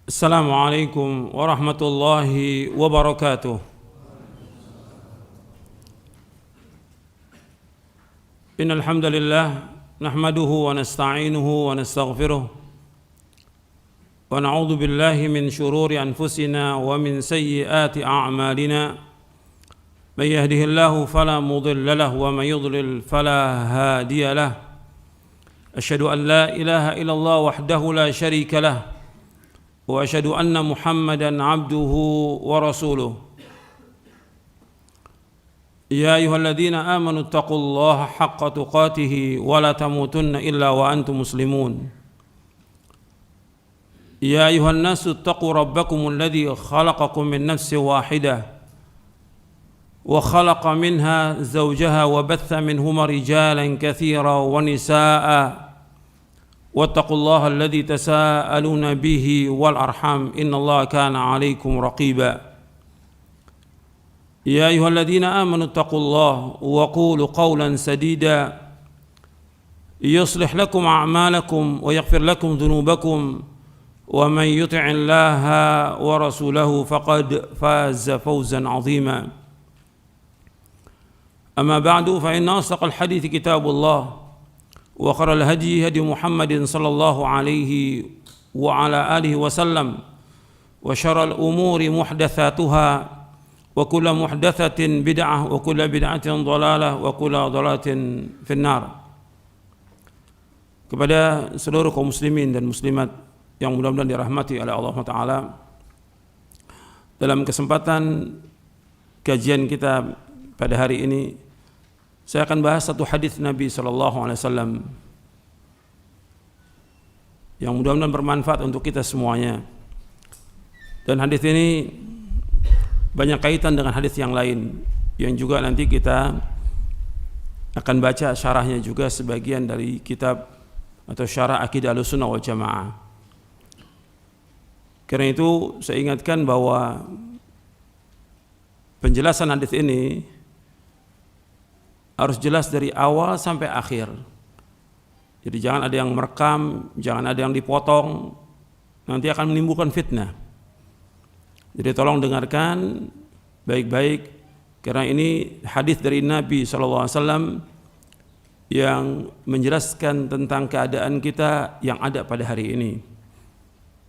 السلام عليكم ورحمة الله وبركاته. إن الحمد لله نحمده ونستعينه ونستغفره ونعوذ بالله من شرور أنفسنا ومن سيئات أعمالنا. من يهده الله فلا مضل له ومن يضلل فلا هادي له. أشهد أن لا إله إلا الله وحده لا شريك له وأشهد أن محمدًا عبده ورسوله. يا أيها الذين آمنوا اتقوا الله حق تقاته ولا تموتن إلا وأنتم مسلمون. يا أيها الناس اتقوا ربكم الذي خلقكم من نفس واحدة وخلق منها زوجها وبث منهما رجالا كثيرا ونساء واتقوا الله الذي تساءلون به والأرحام إن الله كان عليكم رقيبا. يا أيها الذين آمنوا اتقوا الله وقولوا قولا سديدا يصلح لكم أعمالكم ويغفر لكم ذنوبكم ومن يطع الله ورسوله فقد فاز فوزا عظيما. أما بعد فإن أصدق الحديث كتاب الله وخير الهدي هدي محمد صلى الله عليه وعلى آله وسلم وشر الأمور محدثاتها وكل محدثة بدعة وكل بدعة ضلالة وكل ضلالة في النار. Kepada seluruh kaum muslimin dan muslimat yang mudah-mudahan dirahmati oleh Allah Taala, dalam kesempatan kajian kita pada hari ini saya akan bahas satu hadis Nabi SAW yang mudah-mudahan bermanfaat untuk kita semuanya. Dan hadis ini banyak kaitan dengan hadis yang lain yang juga nanti kita akan baca syarahnya juga sebagian dari kitab atau syarah Aqidah Ahlussunnah wal Jamaah. Karena itu saya ingatkan bahwa penjelasan hadis ini harus jelas dari awal sampai akhir. Jadi jangan ada yang merekam, jangan ada yang dipotong, nanti akan menimbulkan fitnah. Jadi tolong dengarkan baik-baik, karena ini hadis dari Nabi SAW yang menjelaskan tentang keadaan kita yang ada pada hari ini,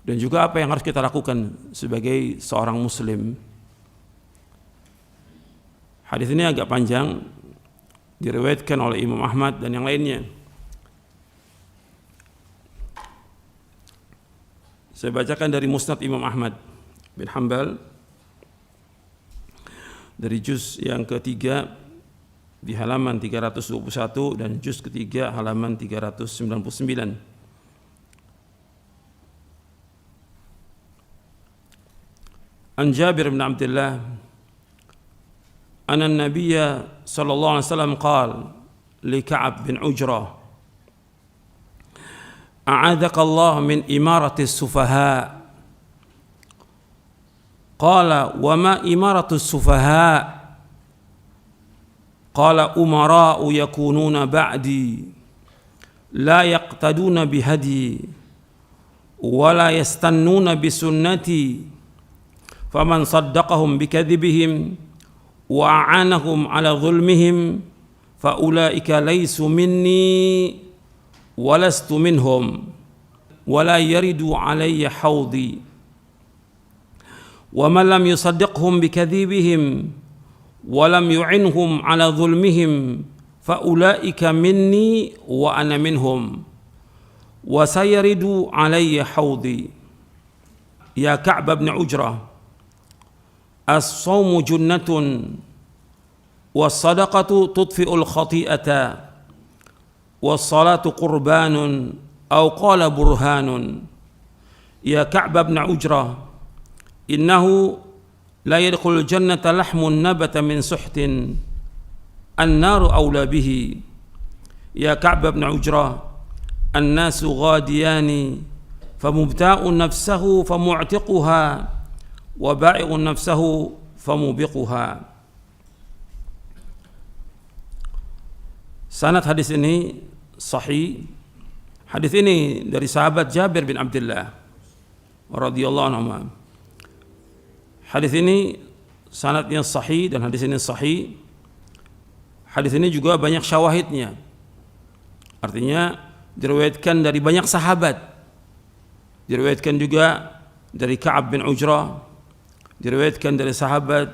dan juga apa yang harus kita lakukan sebagai seorang muslim. Hadis ini agak panjang, diriwayatkan oleh Imam Ahmad dan yang lainnya. Saya bacakan dari Musnad Imam Ahmad bin Hanbal dari juz yang ketiga di halaman 321 dan juz ketiga halaman 399. An Jabir bin Abdullah أن النبي صلى الله عليه وسلم قال لكعب بن عجرة أعاذك الله من إمارة السفهاء. قال وما إمارة السفهاء؟ قال أمراء يكونون بعدي لا يقتدون بهدي ولا يستنون بسنتي فمن صدقهم بكذبهم وأعانهم على ظلمهم فأولئك ليسوا مني ولست منهم ولا يرد علي حوضي ومن لم يصدقهم بكذبهم ولم يعنهم على ظلمهم فأولئك مني وأنا منهم وسيرد علي حوضي. يا كعب بن عجرة الصوم جنة والصدقة تطفئ الخطيئة والصلاة قربان أو قال برهان. يا كعب بن عجرة إنه لا يدخل الجنة لحم نبت من سحت النار أولى به. يا كعب بن عجرة الناس غاديان فمبتاء نفسه فمعتقها وبائع نفسه فموبقها. Sanad hadis ini sahih. Hadis ini dari sahabat Jabir bin Abdullah radhiyallahu anhuma. Hadis ini sanadnya sahih dan hadis ini sahih. Hadis ini juga banyak syawahidnya. Artinya diriwayatkan dari banyak sahabat. Diriwayatkan juga dari Ka'ab bin Ujrah, diriwayatkan dari sahabat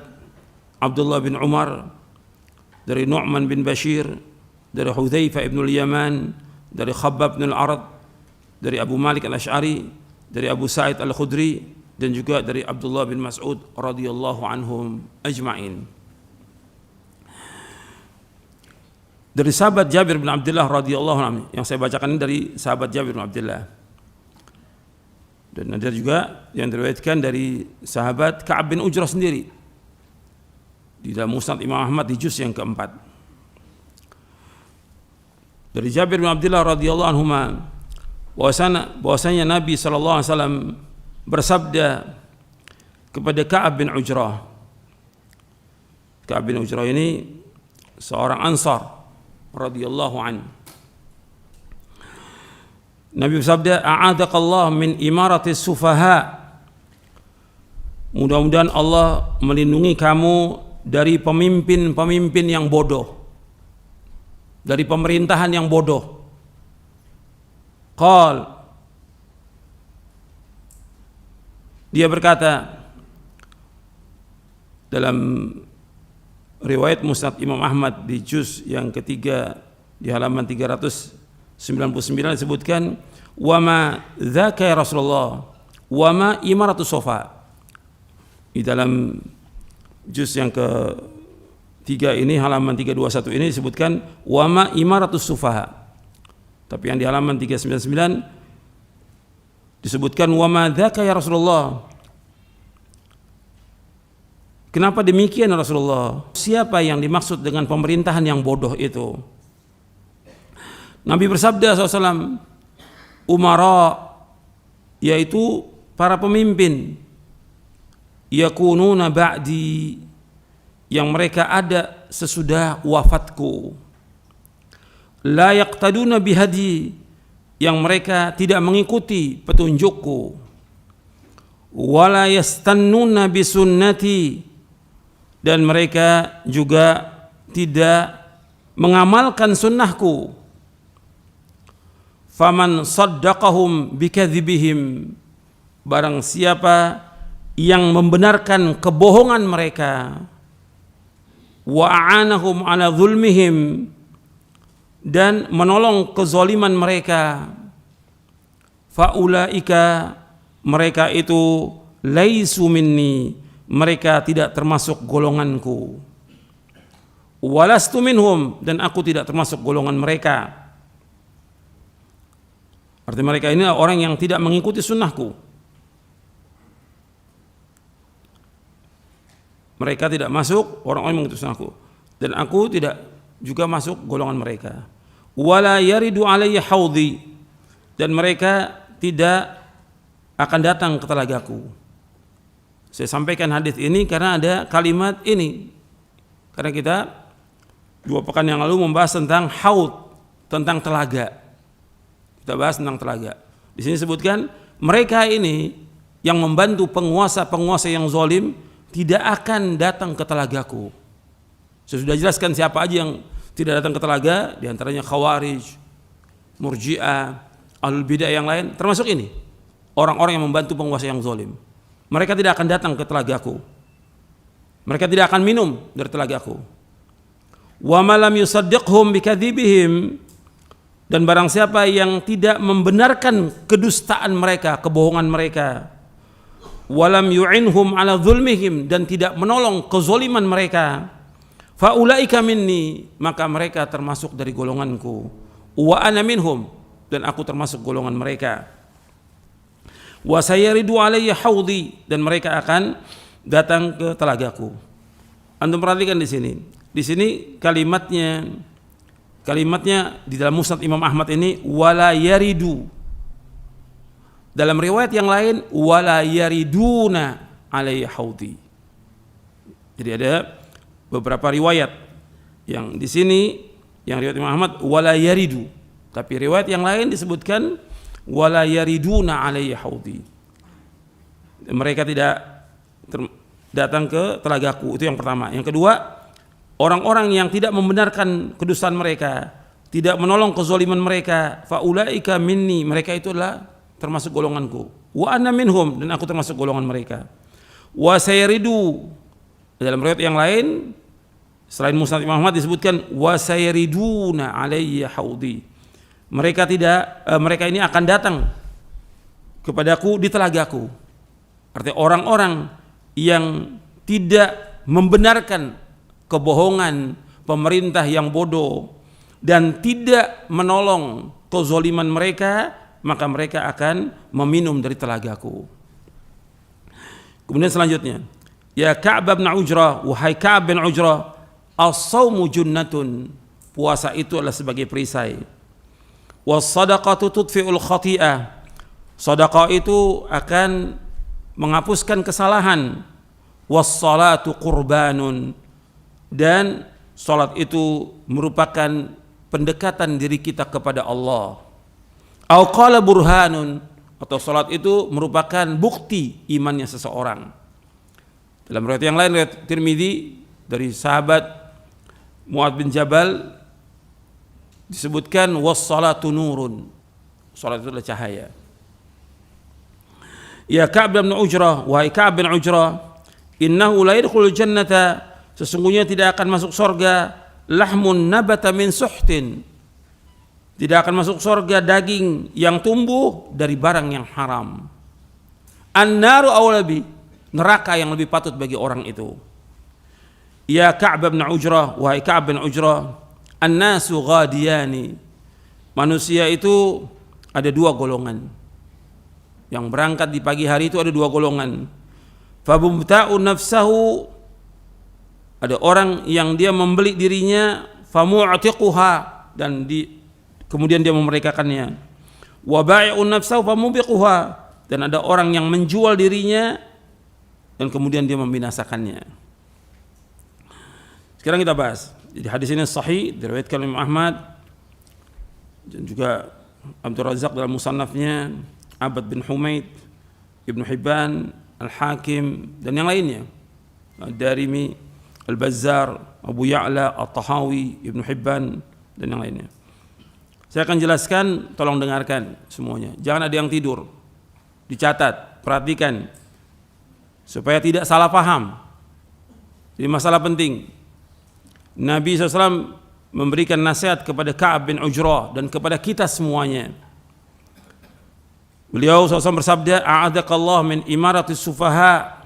Abdullah bin Umar, dari Nu'man bin Bashir, dari Hudzaifah ibn al-Yaman, dari Khabbab bin al-Arad, dari Abu Malik al-Ash'ari, dari Abu Sa'id al-Khudri, dan juga dari Abdullah bin Mas'ud radhiyallahu anhum ajma'in. Dari sahabat Jabir bin Abdullah radhiyallahu anhu, yang saya bacakan ini dari sahabat Jabir bin Abdullah. Dan ada juga yang diriwayatkan dari sahabat Ka'ab bin Ujrah sendiri di dalam Musnad Imam Ahmad di juz yang keempat. Dari Jabir bin Abdullah radhiyallahu anhu bahwasanya Nabi sallallahu alaihi wasallam bersabda kepada Ka'ab bin Ujrah. Ka'ab bin Ujrah ini seorang Ansar radhiyallahu anhu. Nabi bersabda, "A'adakallah min imarati sufaha." Mudah-mudahan Allah melindungi kamu dari pemimpin-pemimpin yang bodoh, dari pemerintahan yang bodoh. Qal, dia berkata dalam riwayat Musnad Imam Ahmad di juz yang ketiga di halaman 399 disebutkan, "Wa ma dzaka ya Rasulullah, wa ma imaratu sofa." Di dalam juz yang ketiga ini halaman 321 ini disebutkan wa ma imaratu sufaha. Tapi yang di halaman 399 disebutkan wa ma dzaka ya Rasulullah. Kenapa demikian Rasulullah? Siapa yang dimaksud dengan pemerintahan yang bodoh itu? Nabi bersabda SAW, umara, yaitu para pemimpin, yakununa ba'di, yang mereka ada sesudah wafatku, la yaqtaduna bihadi, yang mereka tidak mengikuti petunjukku, wala yastannuna bisunnati, dan mereka juga tidak mengamalkan sunnahku. Faman saddaqahum bikadzibihim, barang siapa yang membenarkan kebohongan mereka, wa a'anahum ala zulmihim, dan menolong kezaliman mereka, faulaika, mereka itu laisu minni, mereka tidak termasuk golonganku, walastu minhum, dan aku tidak termasuk golongan mereka. Artinya mereka ini orang yang tidak mengikuti sunnahku. Mereka tidak masuk orang-orang yang mengikuti sunnahku, dan aku tidak juga masuk golongan mereka. Wala yaridu alayya haudhi, dan mereka tidak akan datang ke telagaku. Saya sampaikan hadis ini karena ada kalimat ini, karena kita 2 pekan yang lalu membahas tentang haud, tentang telaga. Kita bahas tentang telaga. Di sini sebutkan mereka ini yang membantu penguasa-penguasa yang zalim tidak akan datang ke telagaku. Saya sudah jelaskan siapa aja yang tidak datang ke telaga, di antaranya Khawarij, Murji'ah, Ahlul Bidah yang lain, termasuk ini orang-orang yang membantu penguasa yang zalim. Mereka tidak akan datang ke telagaku. Mereka tidak akan minum dari telagaku. Wa ma lam yusaddiqhum bikadzibihim, dan barang siapa yang tidak membenarkan kedustaan mereka, kebohongan mereka, walam yu'inhum ala zulmihim, dan tidak menolong kezaliman mereka, faulaika minni, maka mereka termasuk dari golonganku, wa ana minhum, dan aku termasuk golongan mereka. Wa sayaridu alayya haudhi, dan mereka akan datang ke telagaku. Antum perhatikan di sini. Di sini kalimatnya di dalam Musnad Imam Ahmad ini wala yaridu. Dalam riwayat yang lain wala yariduna alayya haudhi. Jadi ada beberapa riwayat yang di sini, yang riwayat Imam Ahmad wala yaridu, tapi riwayat yang lain disebutkan wala yariduna alayya haudhi. mereka tidak datang ke telagaku. Itu yang pertama. Yang kedua, orang-orang yang tidak membenarkan kedustaan mereka, tidak menolong kezaliman mereka, faulaika minni, mereka itu adalah termasuk golonganku. Wa ana minhum, dan aku termasuk golongan mereka. Wa sayaridu, dalam riwayat yang lain selain Musnad Imam Ahmad disebutkan wa sayariduna alayya haudi. Mereka ini akan datang kepadaku di telagaku. Artinya orang-orang yang tidak membenarkan kebohongan pemerintah yang bodoh dan tidak menolong kezaliman mereka, maka mereka akan meminum dari telagaku. Kemudian selanjutnya, ya Ka'ab bin Ujrah, wahai Ka'ab bin Ujrah, as-sawmu junnatun, puasa itu adalah sebagai perisai. Was-sadaqatu tudfi'ul khati'ah, sedekah itu akan menghapuskan kesalahan. Was-salatu qurbanun, dan salat itu merupakan pendekatan diri kita kepada Allah. Au qala burhanun, atau salat itu merupakan bukti imannya seseorang. Dalam riwayat yang lain, riwayat Tirmidzi dari sahabat Mu'adz bin Jabal disebutkan was-salatu nurun, salat itu adalah cahaya. Ya Ka'ab bin Ujrah, wahai Ka'ab bin Ujrah, innahu la yadkhulul jannata, sesungguhnya tidak akan masuk surga lahmun nabata min suhtin, tidak akan masuk surga daging yang tumbuh dari barang yang haram. An-naru awlabi, neraka yang lebih patut bagi orang itu. Ya Ka'ab bin Ujrah, wahai Ka'ab bin Ujrah, an-nasu ghadiyani, manusia itu ada dua golongan. Yang berangkat di pagi hari itu ada dua golongan. Fabumta'u nafsahu, ada orang yang dia membeli dirinya, famu'tiquha, dan kemudian dia memerdekakannya. Wa bai'u nafsahu famubiquha, dan ada orang yang menjual dirinya dan kemudian dia membinasakannya. Sekarang kita bahas. Jadi hadis ini sahih, diriwayatkan oleh Imam Ahmad dan juga Abdul Razak dalam musannafnya, Abad bin Humaid, Ibnu Hibban, Al-Hakim, dan yang lainnya, Ad-Darimi, Al-Bazzar, Abu Ya'la, At-Tahawi, Ibnu Hibban, dan yang lainnya. Saya akan jelaskan, tolong dengarkan semuanya. Jangan ada yang tidur. Dicatat, perhatikan, supaya tidak salah paham. Ini masalah penting. Nabi SAW memberikan nasihat kepada Ka'ab bin Ujrah dan kepada kita semuanya. Beliau SAW bersabda, a'adakallah min imaratis sufaha,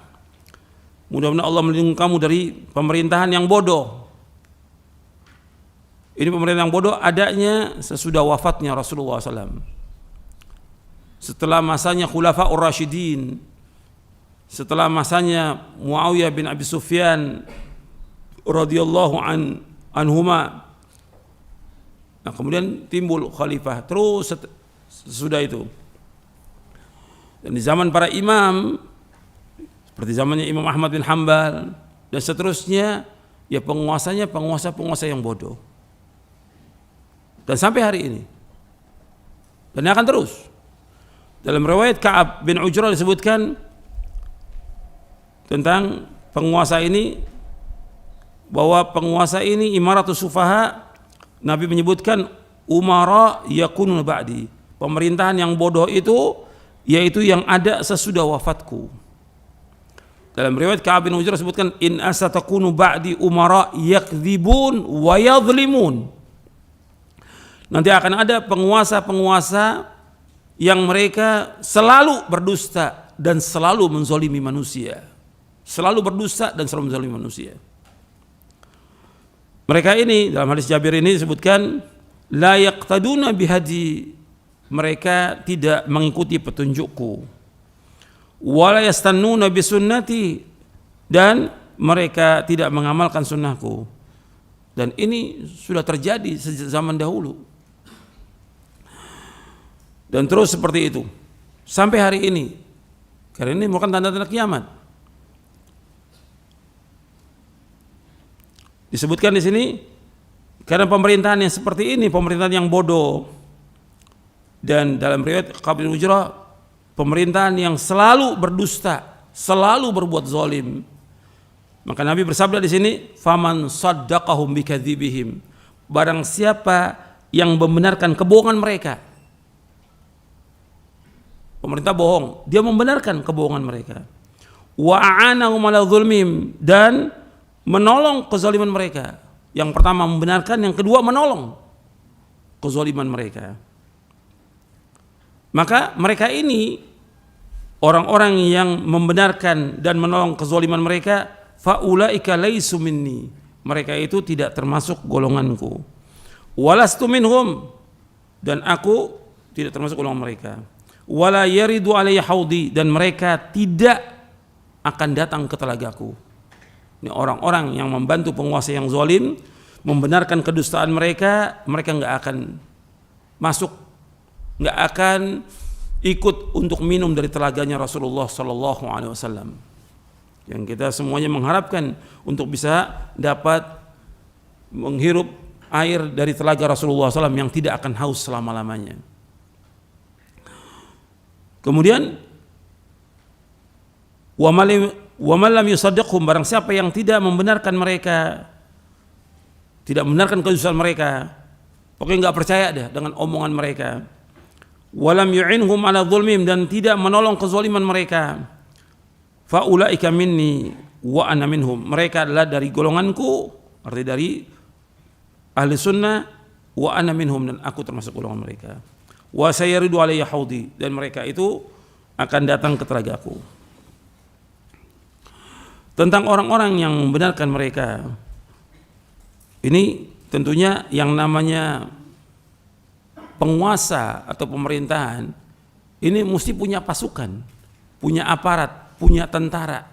mudah-mudahan Allah melindungi kamu dari pemerintahan yang bodoh. Ini pemerintahan yang bodoh adanya sesudah wafatnya Rasulullah SAW, setelah masanya Khulafa'ur Rasyidin, setelah masanya Muawiyah bin Abi Sufyan radhiyallahu anhuma. Nah, kemudian timbul khalifah terus sesudah itu. Dan di zaman para imam seperti zamannya Imam Ahmad bin Hanbal dan seterusnya, ya penguasanya penguasa yang bodoh. Dan sampai hari ini. Dan akan terus. Dalam riwayat Ka'ab bin Ujrah disebutkan tentang penguasa ini, bahwa penguasa ini imaratus sufaha, Nabi menyebutkan umara yakunu ba'di, pemerintahan yang bodoh itu yaitu yang ada sesudah wafatku. Dalam riwayat Ka'ab bin Ujrah disebutkan in asatakunu ba'di umara yakdzibun wa yadhlimun, nanti akan ada penguasa-penguasa yang mereka selalu berdusta dan selalu menzalimi manusia. Selalu berdusta dan selalu menzalimi manusia. Mereka ini dalam hadis Jabir ini disebutkan la yaqtaduna bihadi, mereka tidak mengikuti petunjukku. Wala yastannuna bisunnati, dan mereka tidak mengamalkan sunnahku. Dan ini sudah terjadi sejak zaman dahulu. Dan terus seperti itu sampai hari ini. Karena ini merupakan tanda-tanda kiamat. Disebutkan di sini karena pemerintahan yang seperti ini, pemerintahan yang bodoh. Dan dalam riwayat Ka'ab bin Ujrah, pemerintahan yang selalu berdusta selalu berbuat zalim. Maka Nabi bersabda di sini, faman saddaqahum bikadzibihim, barang siapa yang membenarkan kebohongan mereka. Pemerintah bohong, dia membenarkan kebohongan mereka. Wa a'anahum ala dzulmihim, dan menolong kezaliman mereka. Yang pertama membenarkan, yang kedua menolong kezaliman mereka. Maka mereka ini orang-orang yang membenarkan dan menolong kezaliman mereka, faulaika laisu minni, mereka itu tidak termasuk golonganku. Walastu minhum, dan aku tidak termasuk golongan mereka. Wala yaridu alayya haudi, dan mereka tidak akan datang ke telagaku. Ini orang-orang yang membantu penguasa yang zalim, membenarkan kedustaan mereka, mereka enggak akan masuk, enggak akan ikut untuk minum dari telaganya Rasulullah sallallahu alaihi wasallam. Yang kita semuanya mengharapkan untuk bisa dapat menghirup air dari telaga Rasulullah SAW yang tidak akan haus selama-lamanya. Kemudian wa man lam yusaddiqhum, barang siapa yang tidak membenarkan mereka, tidak membenarkan kedustaan mereka, pokoknya enggak percaya dah dengan omongan mereka. Walam yu'inhum ala dzulmihim, dan tidak menolong kezaliman mereka. Faulaika minni wa ana minhum, mereka adalah dari golonganku, artinya dari ahli sunnah, wa ana minhum, dan aku termasuk golongan mereka. Wa sayaridu alayya haudi, dan mereka itu akan datang ke telagaku. Tentang orang-orang yang membenarkan mereka, ini tentunya yang namanya penguasa atau pemerintahan ini mesti punya pasukan, punya aparat, punya tentara.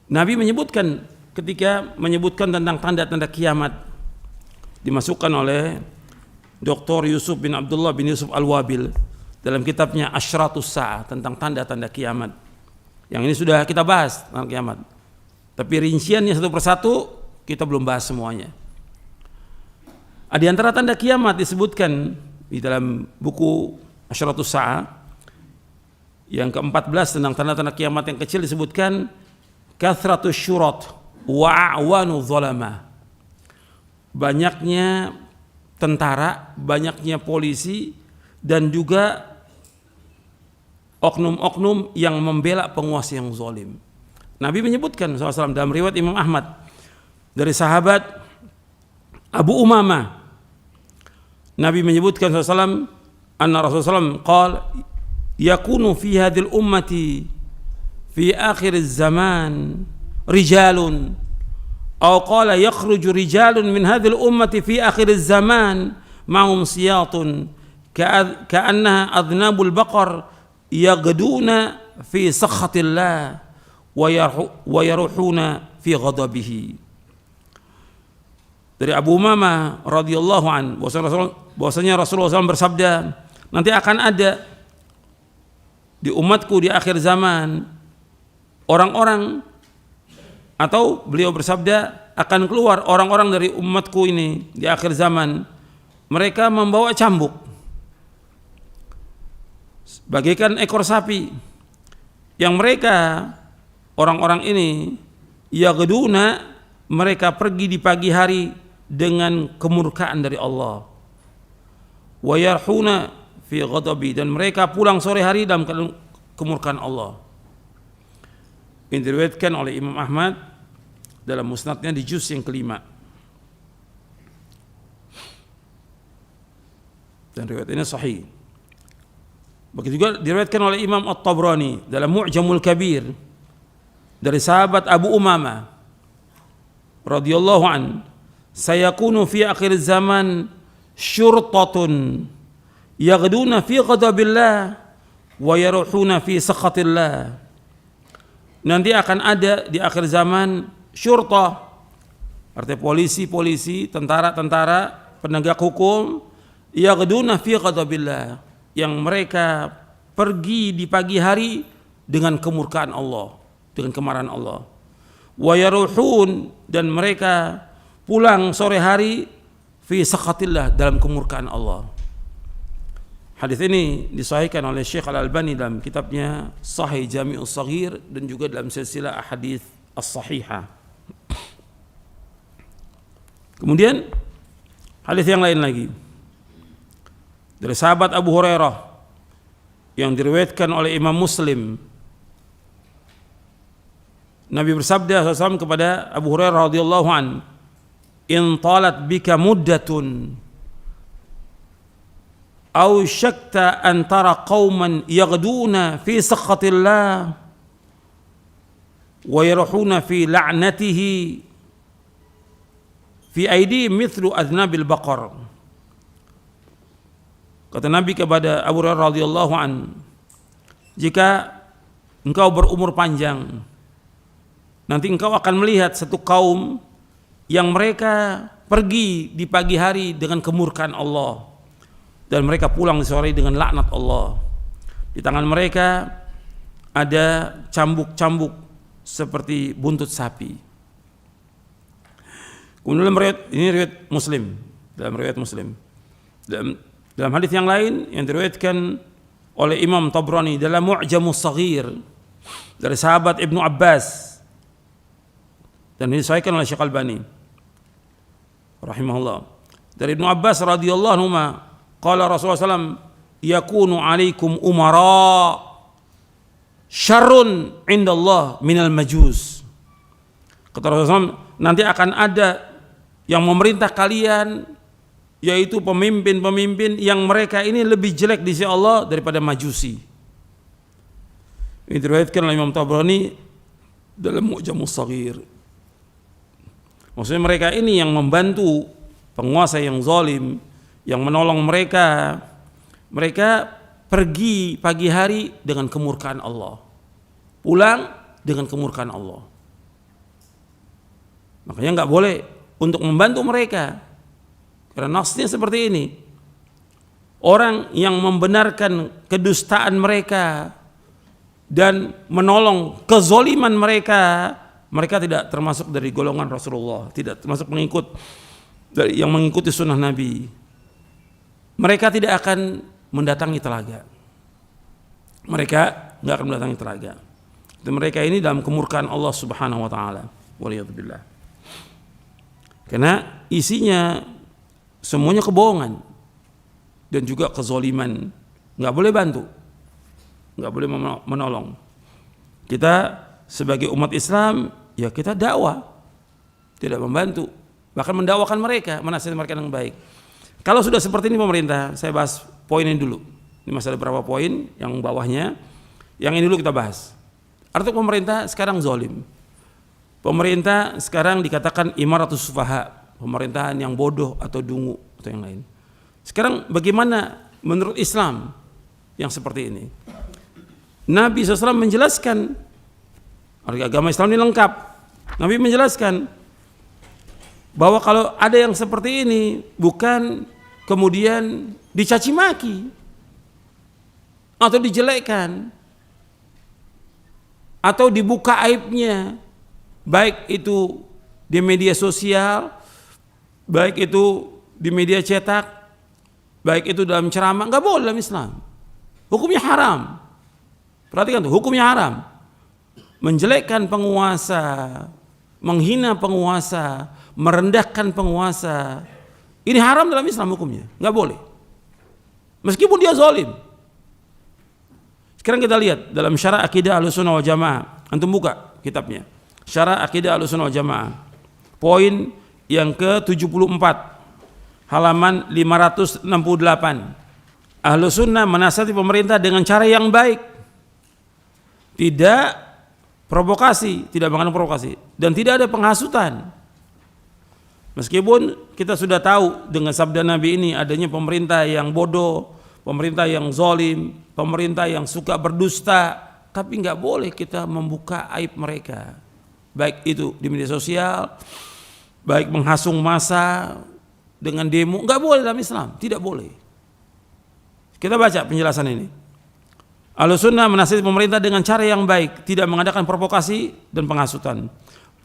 Nabi menyebutkan, ketika menyebutkan tentang tanda-tanda kiamat, dimasukkan oleh Dr. Yusuf bin Abdullah bin Yusuf Al-Wabil dalam kitabnya Asyratus Sa'ah, tentang tanda-tanda kiamat. Yang ini sudah kita bahas tentang kiamat, tapi rinciannya satu persatu kita belum bahas semuanya. Di antara tanda kiamat disebutkan di dalam buku Asyratus Sa'ah yang ke-14 tentang tanda-tanda kiamat yang kecil, disebutkan kathratus syurat wa a'wanu dzalama, banyaknya tentara, banyaknya polisi, dan juga oknum-oknum yang membela penguasa yang zalim. Nabi menyebutkan SAW dalam riwayat Imam Ahmad dari sahabat Abu Umamah, Nabi menyebutkan SAW, anna Rasulullah SAW qala yakunu fi hadhil ummati fi akhir zaman rijalun, aw qala yakhruju rijalun min hadhil ummati fi akhir zaman ma'hum siyatun ka'annaha adnabul baqar yaghduna fi sakhatillah wa yaruhuna fi ghadabihi. Dari Abu Umamah radhiyallahu an, bahwasanya Rasulullah SAW bersabda, nanti akan ada di umatku di akhir zaman orang-orang, atau beliau bersabda akan keluar orang-orang dari umatku ini di akhir zaman, mereka membawa cambuk bagaikan ekor sapi, yang mereka orang-orang ini yaghduna, mereka pergi di pagi hari dengan kemurkaan dari Allah, wa yarhuna fi ghadabi, dan mereka pulang sore hari dalam kemurkaan Allah. Ini diriwayatkan oleh Imam Ahmad dalam musnadnya di juz yang kelima, dan riwayat ini sahih. Begitu juga diriwayatkan oleh Imam At-Tabrani dalam Mu'jamul Kabir dari sahabat Abu Umamah radhiyallahu an, sayakunu fi akhir zaman syurtatun yaghduna fi ghadabillah wa yaruhuna fi sakhatillah. Nanti akan ada di akhir zaman syurtah, artinya polisi-polisi, tentara-tentara, penegak hukum, yaghduna fi ghadabillah, yang mereka pergi di pagi hari dengan kemurkaan Allah, dengan kemarahan Allah. Wa yaruhun, dan mereka pulang sore hari fi sakhatillah, dalam kemurkaan Allah. Hadis ini disahihkan oleh Syekh Al-Albani dalam kitabnya Sahih Jami'us Shaghir dan juga dalam silsilah ahadits as-sahihah. Kemudian hadis yang lain lagi dari sahabat Abu Hurairah yang diriwayatkan oleh Imam Muslim. Nabi bersabda SAW kepada Abu Hurairah radhiyallahu an, "In talat bika muddatun aw syakta an tara qauman yaghduna fi sakhatillah wa yaruhuna fi la'natihi fi aydihim mithlu adnabil baqar." Kata Nabi kepada Abu Hurairah radhiyallahu an, jika engkau berumur panjang, nanti engkau akan melihat satu kaum yang mereka pergi di pagi hari dengan kemurkaan Allah dan mereka pulang di sore dengan laknat Allah. Di tangan mereka ada cambuk-cambuk seperti buntut sapi. Kemudian ini riwayat Muslim, dalam riwayat Muslim. Dalam hadis yang lain yang diriwayatkan oleh Imam Tabrani dalam Mu'jamus Shaghir dari sahabat Ibnu Abbas dan disahihkan oleh Syekh Al-Albani rahimahullah. Dari Ibnu Abbas radhiyallahu anhu, qala Rasulullah SAW, yakunu alaikum umara syarrun indallah minal majus. Kata Rasulullah SAW, nanti akan ada yang memerintah kalian, yaitu pemimpin-pemimpin yang mereka ini lebih jelek di sisi Allah daripada majusi. Ini diriwayatkan oleh Imam Tabrani dalam Mu'jamus Shaghir. Maksudnya mereka ini yang membantu penguasa yang zalim, yang menolong mereka. Mereka pergi pagi hari dengan kemurkaan Allah, pulang dengan kemurkaan Allah. Makanya nggak boleh untuk membantu mereka, karena nasnya seperti ini. Orang yang membenarkan kedustaan mereka dan menolong kezoliman mereka, mereka tidak termasuk dari golongan Rasulullah, tidak termasuk pengikut dari yang mengikuti sunnah Nabi. Mereka tidak akan mendatangi telaga. Mereka nggak akan mendatangi telaga. Dan mereka ini dalam kemurkaan Allah Subhanahu Wa Taala. Waliyadzubillah. Karena isinya semuanya kebohongan dan juga kezoliman. Nggak boleh bantu, nggak boleh menolong. Kita sebagai umat Islam, ya kita dakwah, tidak membantu, bahkan mendakwakan mereka, menasihati mereka yang baik. Kalau sudah seperti ini pemerintah, saya bahas poin ini dulu. Ini masih ada beberapa poin yang bawahnya, yang ini dulu kita bahas. Artinya pemerintah sekarang zalim. Pemerintah sekarang dikatakan imaratus sufaha, pemerintahan yang bodoh atau dungu atau yang lain. Sekarang bagaimana menurut Islam yang seperti ini? Nabi SAW menjelaskan, agama Islam ini lengkap. Nabi menjelaskan bahwa kalau ada yang seperti ini, bukan kemudian dicaci maki atau dijelekkan atau dibuka aibnya, baik itu di media sosial, baik itu di media cetak, baik itu dalam ceramah. Nggak boleh dalam Islam, hukumnya haram. Perhatikan tuh, hukumnya haram. Menjelekkan penguasa, menghina penguasa, merendahkan penguasa, ini haram dalam Islam hukumnya, nggak boleh. Meskipun dia zalim. Sekarang kita lihat dalam Syarah Aqidah Ahlussunnah wal Jamaah. Antum buka kitabnya. Syarah Aqidah Ahlussunnah wal Jamaah. Poin yang ke-74. Halaman 568. Ahlussunnah menasihati pemerintah dengan cara yang baik. Tidak provokasi, tidak mengandung provokasi, dan tidak ada penghasutan. Meskipun kita sudah tahu dengan sabda Nabi ini adanya pemerintah yang bodoh, pemerintah yang zalim, pemerintah yang suka berdusta, tapi nggak boleh kita membuka aib mereka, baik itu di media sosial, baik menghasung massa dengan demo, nggak boleh dalam Islam, tidak boleh. Kita baca penjelasan ini. Ahlussunnah menasihati pemerintah dengan cara yang baik, tidak mengadakan provokasi dan penghasutan.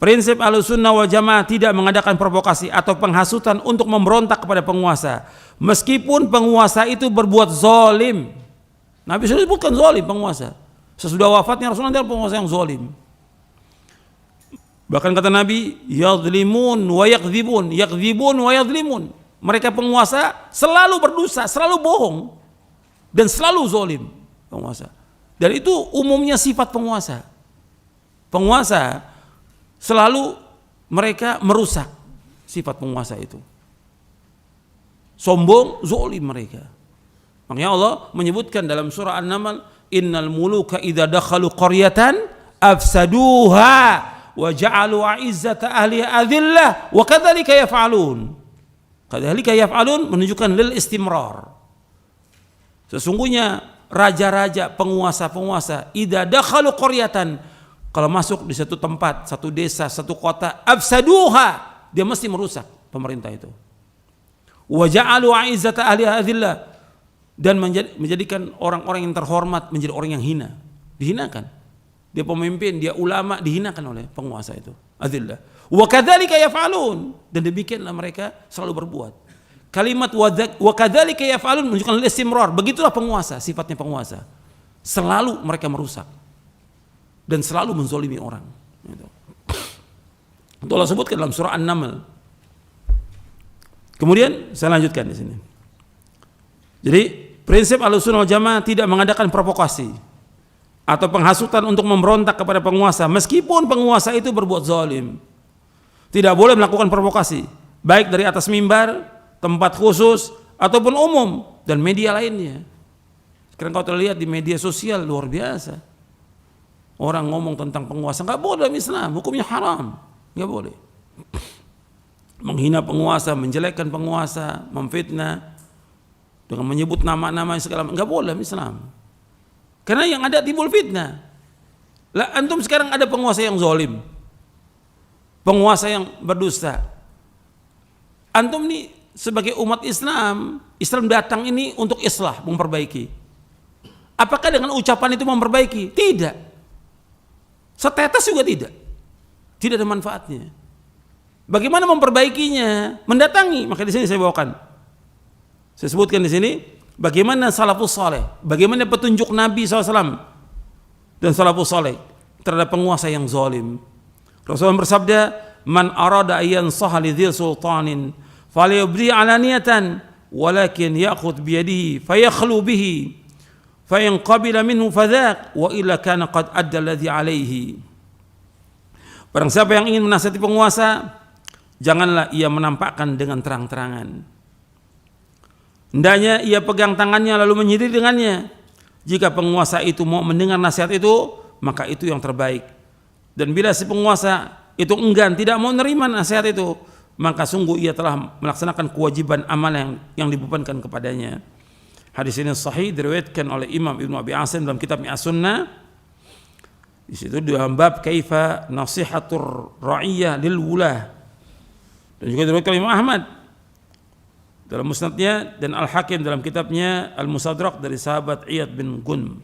Prinsip Ahlussunnah wal Jamaah tidak mengadakan provokasi atau penghasutan untuk memberontak kepada penguasa, meskipun penguasa itu berbuat zalim. Nabi sudah sebutkan zalim penguasa. Sesudah wafatnya Rasulullah adalah penguasa yang zalim. Bahkan kata Nabi, yadzlimun wa yakdzibun, yakdzibun wa yadzlimun. Mereka penguasa selalu berdosa, selalu bohong, dan selalu zalim penguasa. Dan itu umumnya sifat penguasa. Penguasa selalu mereka merusak, sifat penguasa itu. Sombong, zalim mereka. Makanya Allah menyebutkan dalam surah An-Naml, innal muluka idza dakhalu qaryatan afsaduha wa ja'alu 'izzata ahliha adillah wa kadzalika yaf'alun. Kadzalika yaf'alun menunjukkan lil istimrar. Sesungguhnya raja-raja, penguasa-penguasa, idza dakhalu qaryatan, kalau masuk di satu tempat, satu desa, satu kota, afsaduha, dia mesti merusak pemerintah itu. Wa ja'alu 'izzata ahliha adillah, dan menjadikan orang-orang yang terhormat menjadi orang yang hina, dihinakan. Dia pemimpin, dia ulama, dihinakan oleh penguasa itu. Adillah. Wa kadzalika yaf'alun, dan demikianlah mereka selalu berbuat. Kalimat wa kadzalika yaf'alun menunjukkan istimrar. Begitulah penguasa, sifatnya penguasa. Selalu mereka merusak dan selalu menzalimi orang. Itu Allah sebutkan dalam surah An-Naml. Kemudian saya lanjutkan di sini. Jadi prinsip Ahlussunnah wal Jamaah tidak mengadakan provokasi atau penghasutan untuk memberontak kepada penguasa, meskipun penguasa itu berbuat zalim. Tidak boleh melakukan provokasi, baik dari atas mimbar, tempat khusus, ataupun umum dan media lainnya. Sekarang kau terlihat di media sosial luar biasa. Orang ngomong tentang penguasa, nggak boleh dalam Islam, hukumnya haram, nggak boleh. Menghina penguasa, menjelekkan penguasa, memfitnah dengan menyebut nama-nama segala, nggak boleh dalam Islam. Karena yang ada timbul fitnah. Lah antum sekarang ada penguasa yang zalim, penguasa yang berdusta. Antum nih sebagai umat Islam, Islam datang ini untuk islah, memperbaiki. Apakah dengan ucapan itu memperbaiki? Tidak. Setetes juga tidak. Tidak ada manfaatnya. Bagaimana memperbaikinya? Mendatangi. Maka di sini saya bawakan. Saya sebutkan di sini bagaimana salafus saleh, bagaimana petunjuk Nabi SAW dan salafus saleh terhadap penguasa yang zalim. Rasulullah bersabda, "Man arada ayyan sahali dzil sultanin falyubdi alaniyatan walakin ya'khudh bi yadihi fayakhlu bihi fa in qabila minhu fadhaq wa illa kana qad adda alladhi alayhi." Barang siapa yang ingin menasihati penguasa, janganlah ia menampakkan dengan terang-terangan. Hendaknya ia pegang tangannya lalu menyidil dengannya. Jika penguasa itu mau mendengar nasihat itu, maka itu yang terbaik. Dan bila si penguasa itu enggan, tidak mau menerima nasihat itu, maka sungguh ia telah melaksanakan kewajiban amal yang dibebankan kepadanya. Hadis ini sahih, diriwayatkan oleh Imam Ibnu Abi Asim dalam kitabnya As-Sunnah. Di situ dalam bab kaifa nasihatur ra'iyah lil wulah. Dan juga diriwayatkan oleh Imam Ahmad dalam musnadnya dan Al-Hakim dalam kitabnya Al-Musadrak dari sahabat Iyad bin Gunm.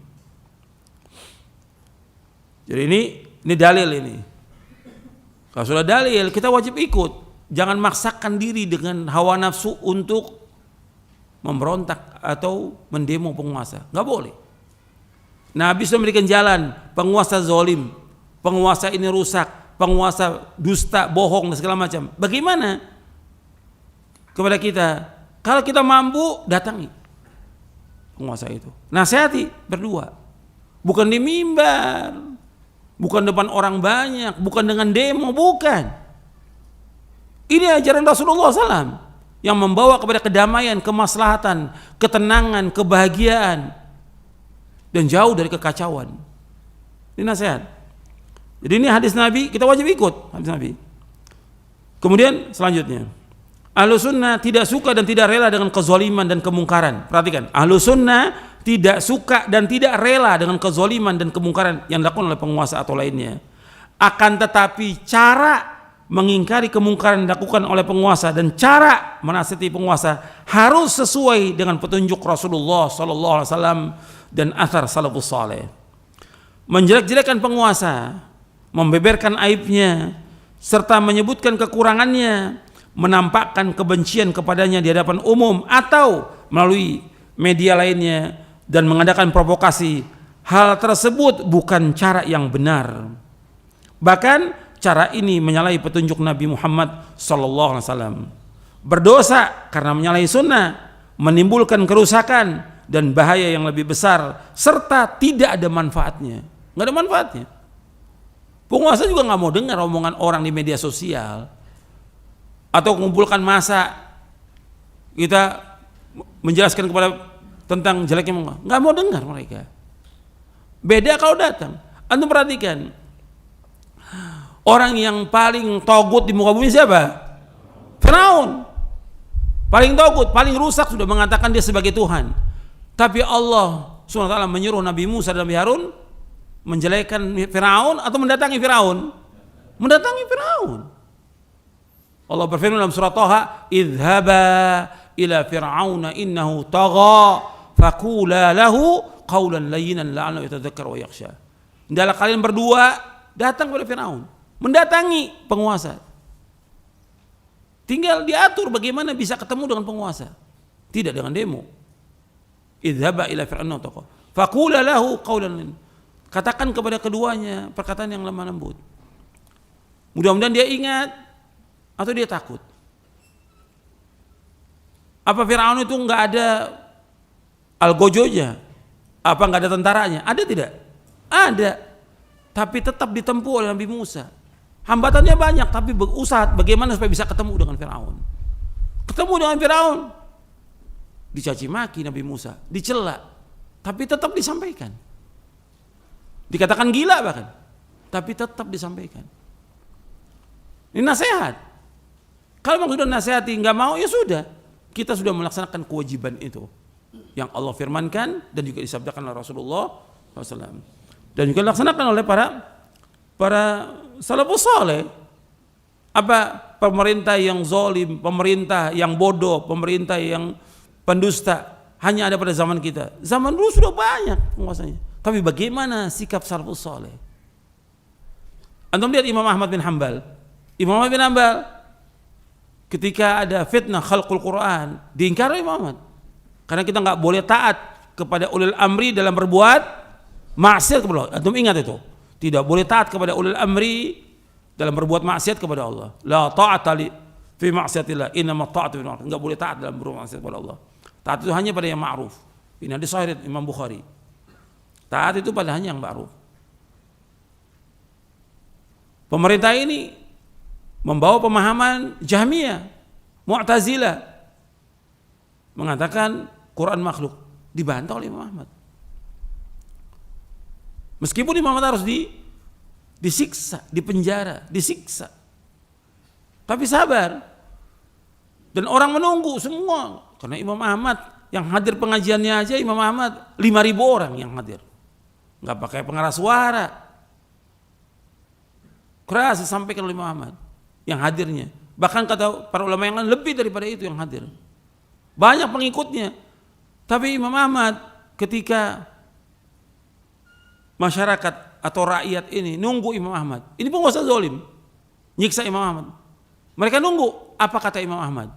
Jadi ini dalil ini. Kalau sudah dalil, kita wajib ikut. Jangan maksakan diri dengan hawa nafsu untuk memberontak atau mendemo penguasa. Nggak boleh. Nabi sudah memberikan jalan. Penguasa zalim, penguasa ini rusak, penguasa dusta, bohong dan segala macam. Bagaimana kepada kita? Kalau kita mampu, datangi penguasa itu, nasihati berdua, bukan di mimbar, bukan depan orang banyak, bukan dengan demo, bukan. Ini ajaran Rasulullah SAW yang membawa kepada kedamaian, kemaslahatan, ketenangan, kebahagiaan, dan jauh dari kekacauan. Ini nasihat. Jadi ini hadis Nabi, kita wajib ikut hadis Nabi. Kemudian selanjutnya, Ahlussunnah tidak suka dan tidak rela dengan kezaliman dan kemungkaran. Perhatikan, Ahlussunnah tidak suka dan tidak rela dengan kezaliman dan kemungkaran yang dilakukan oleh penguasa atau lainnya. Akan tetapi cara mengingkari kemungkaran yang dilakukan oleh penguasa dan cara menasihati penguasa harus sesuai dengan petunjuk Rasulullah SAW dan athar salafus saleh. Menjelek-jelekan penguasa, membeberkan aibnya, serta menyebutkan kekurangannya, menampakkan kebencian kepadanya di hadapan umum atau melalui media lainnya dan mengadakan provokasi, hal tersebut bukan cara yang benar. Bahkan cara ini menyalahi petunjuk Nabi Muhammad sallallahu alaihi wasallam. Berdosa karena menyalahi sunnah, menimbulkan kerusakan dan bahaya yang lebih besar, serta tidak ada manfaatnya. Nggak ada manfaatnya. Penguasa juga nggak mau dengar omongan orang di media sosial atau mengumpulkan massa kita menjelaskan kepada tentang jeleknya penguasa. Nggak mau dengar mereka. Beda kalau datang. Antum perhatikan, orang yang paling togut di muka bumi siapa? Firaun. Paling togut, paling rusak, sudah mengatakan dia sebagai Tuhan. Tapi Allah SWT menyuruh Nabi Musa dan Nabi Harun menjelekkan Firaun atau mendatangi Firaun? Mendatangi Firaun. Allah berfirman dalam surat Thaha, "Idhaba ila fir'auna innahu tagha faqula lahu qawlan layyinan la'allahu yatadzakkar wa yakhsha." Hendaklah kalian berdua datang kepada Firaun, mendatangi penguasa. Tinggal diatur bagaimana bisa ketemu dengan penguasa, tidak dengan demo. Idhaba ila fir'auna tagha faqula lahu qawlan layyinan. Katakan kepada keduanya perkataan yang lemah lembut. Mudah-mudahan dia ingat atau dia takut. Apa Firaun itu nggak ada algojonya? Apa nggak ada tentaranya? Ada tidak? Ada. Tapi tetap ditempuh oleh Nabi Musa. Hambatannya banyak, tapi berusaha bagaimana supaya bisa ketemu dengan Firaun. Ketemu dengan Firaun, dicaci maki Nabi Musa, dicela, tapi tetap disampaikan. Dikatakan gila bahkan, tapi tetap disampaikan. Ini nasihat. Kalau memang sudah nasihati nggak mau, ya sudah. Kita sudah melaksanakan kewajiban itu yang Allah firmankan dan juga disabdakan oleh Rasulullah SAW. Dan juga dilaksanakan oleh para salafus saleh. Apa? Pemerintah yang zalim, pemerintah yang bodoh, pemerintah yang pendusta hanya ada pada zaman kita. Zaman dulu sudah banyak penguasanya. Tapi bagaimana sikap salafus saleh? Antum lihat Imam Ahmad bin Hanbal. Imam Ahmad bin Hanbal ketika ada fitnah khalqul Quran, diingkari Imam Ahmad. Karena kita nggak boleh taat kepada ulil amri dalam berbuat maksiat kepada Allah. Antum ingat itu. Tidak boleh taat kepada ulil amri dalam berbuat maksiat kepada Allah. La ta'ata li fi ma'siyatillah, innama ta'atu bil ma'ruf. Enggak boleh taat dalam berbuat maksiat kepada Allah. Taat itu hanya pada yang ma'ruf. Ini hadis sahih Imam Bukhari. Taat itu pada hanya yang ma'ruf. Pemerintah ini membawa pemahaman Jahmiyah, Mu'tazilah, mengatakan Quran makhluk, dibantah oleh Imam Ahmad. Meskipun Imam Ahmad harus disiksa, dipenjara, disiksa, tapi sabar. Dan orang menunggu semua, karena Imam Ahmad yang hadir pengajiannya aja Imam Ahmad 5.000 orang yang hadir, nggak pakai pengeras suara, keras disampaikan oleh Imam Ahmad yang hadirnya. Bahkan kata para ulama yang lain lebih daripada itu yang hadir, banyak pengikutnya. Tapi Imam Ahmad ketika masyarakat atau rakyat ini nunggu Imam Ahmad, ini penguasa zalim, nyiksa Imam Ahmad. Mereka nunggu, apa kata Imam Ahmad?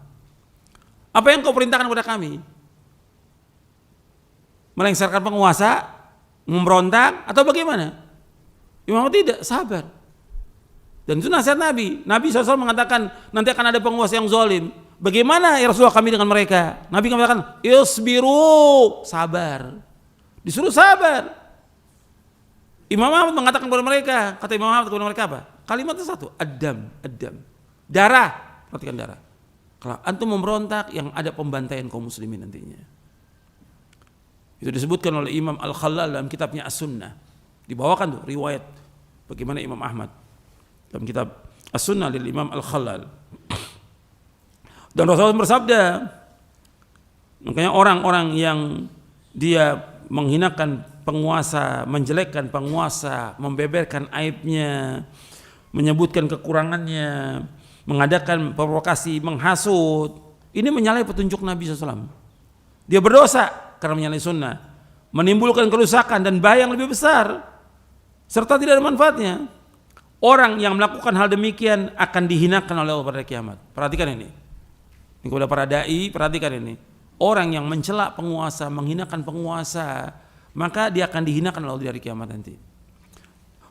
Apa yang kau perintahkan kepada kami? Melengsarkan penguasa, memberontak, atau bagaimana? Imam Ahmad tidak, sabar. Dan itu nasihat Nabi. Nabi SAW mengatakan nanti akan ada penguasa yang zalim. Bagaimana ya Rasulullah kami dengan mereka? Nabi mengatakan isbiru, sabar. Disuruh sabar. Imam Ahmad mengatakan kepada mereka, kata Imam Ahmad kepada mereka apa? Kalimatnya satu, adam, darah, perhatikan darah. Kalau antum memberontak, yang ada pembantaian kaum muslimin nantinya. Itu disebutkan oleh Imam Al-Khallal dalam kitabnya As-Sunnah. Dibawakan tuh riwayat bagaimana Imam Ahmad dalam kitab As-Sunnah lil Imam Al-Khallal. Dan Rasulullah bersabda, makanya orang-orang yang dia menghinakan penguasa, menjelekkan penguasa, membeberkan aibnya, menyebutkan kekurangannya, mengadakan provokasi, menghasut, ini menyalahi petunjuk Nabi SAW. Dia berdosa karena menyalahi sunnah, menimbulkan kerusakan dan bahaya yang lebih besar, serta tidak ada manfaatnya. Orang yang melakukan hal demikian akan dihinakan oleh Allah pada kiamat. Perhatikan ini. Ini kepada para dai, perhatikan ini. Orang yang mencela penguasa, menghinakan penguasa, maka dia akan dihinakan oleh Allah di hari kiamat nanti.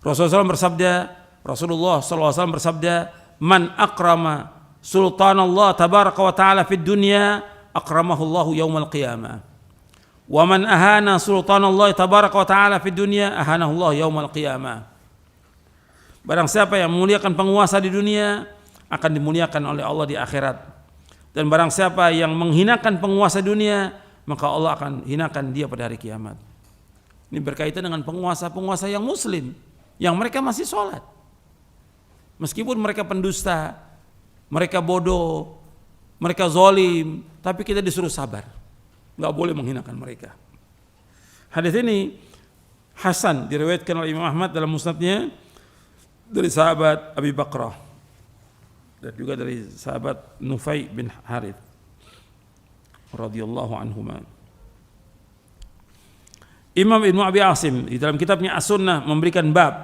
Rasulullah SAW bersabda, "Man akrama sultanallah tabaraka wa ta'ala fid dunya, akramahullahu yaumal qiyamah. Wa man ahana sultanallah tabaraka wa ta'ala fid dunya, ahanahullahu yaumal qiyamah." Barang siapa yang memuliakan penguasa di dunia, akan dimuliakan oleh Allah di akhirat. Dan barang siapa yang menghinakan penguasa dunia, maka Allah akan hinakan dia pada hari kiamat. Ini berkaitan dengan penguasa-penguasa yang muslim, yang mereka masih sholat. Meskipun mereka pendusta, mereka bodoh, mereka zalim, tapi kita disuruh sabar. Nggak boleh menghinakan mereka. Hadis ini hasan, diriwayatkan oleh Imam Ahmad dalam musnadnya dari sahabat Abi Bakrah dan juga dari sahabat Nufai bin Harith radhiyallahu anhuma. Imam Ibnu Abi Asim di dalam kitabnya As-Sunnah memberikan bab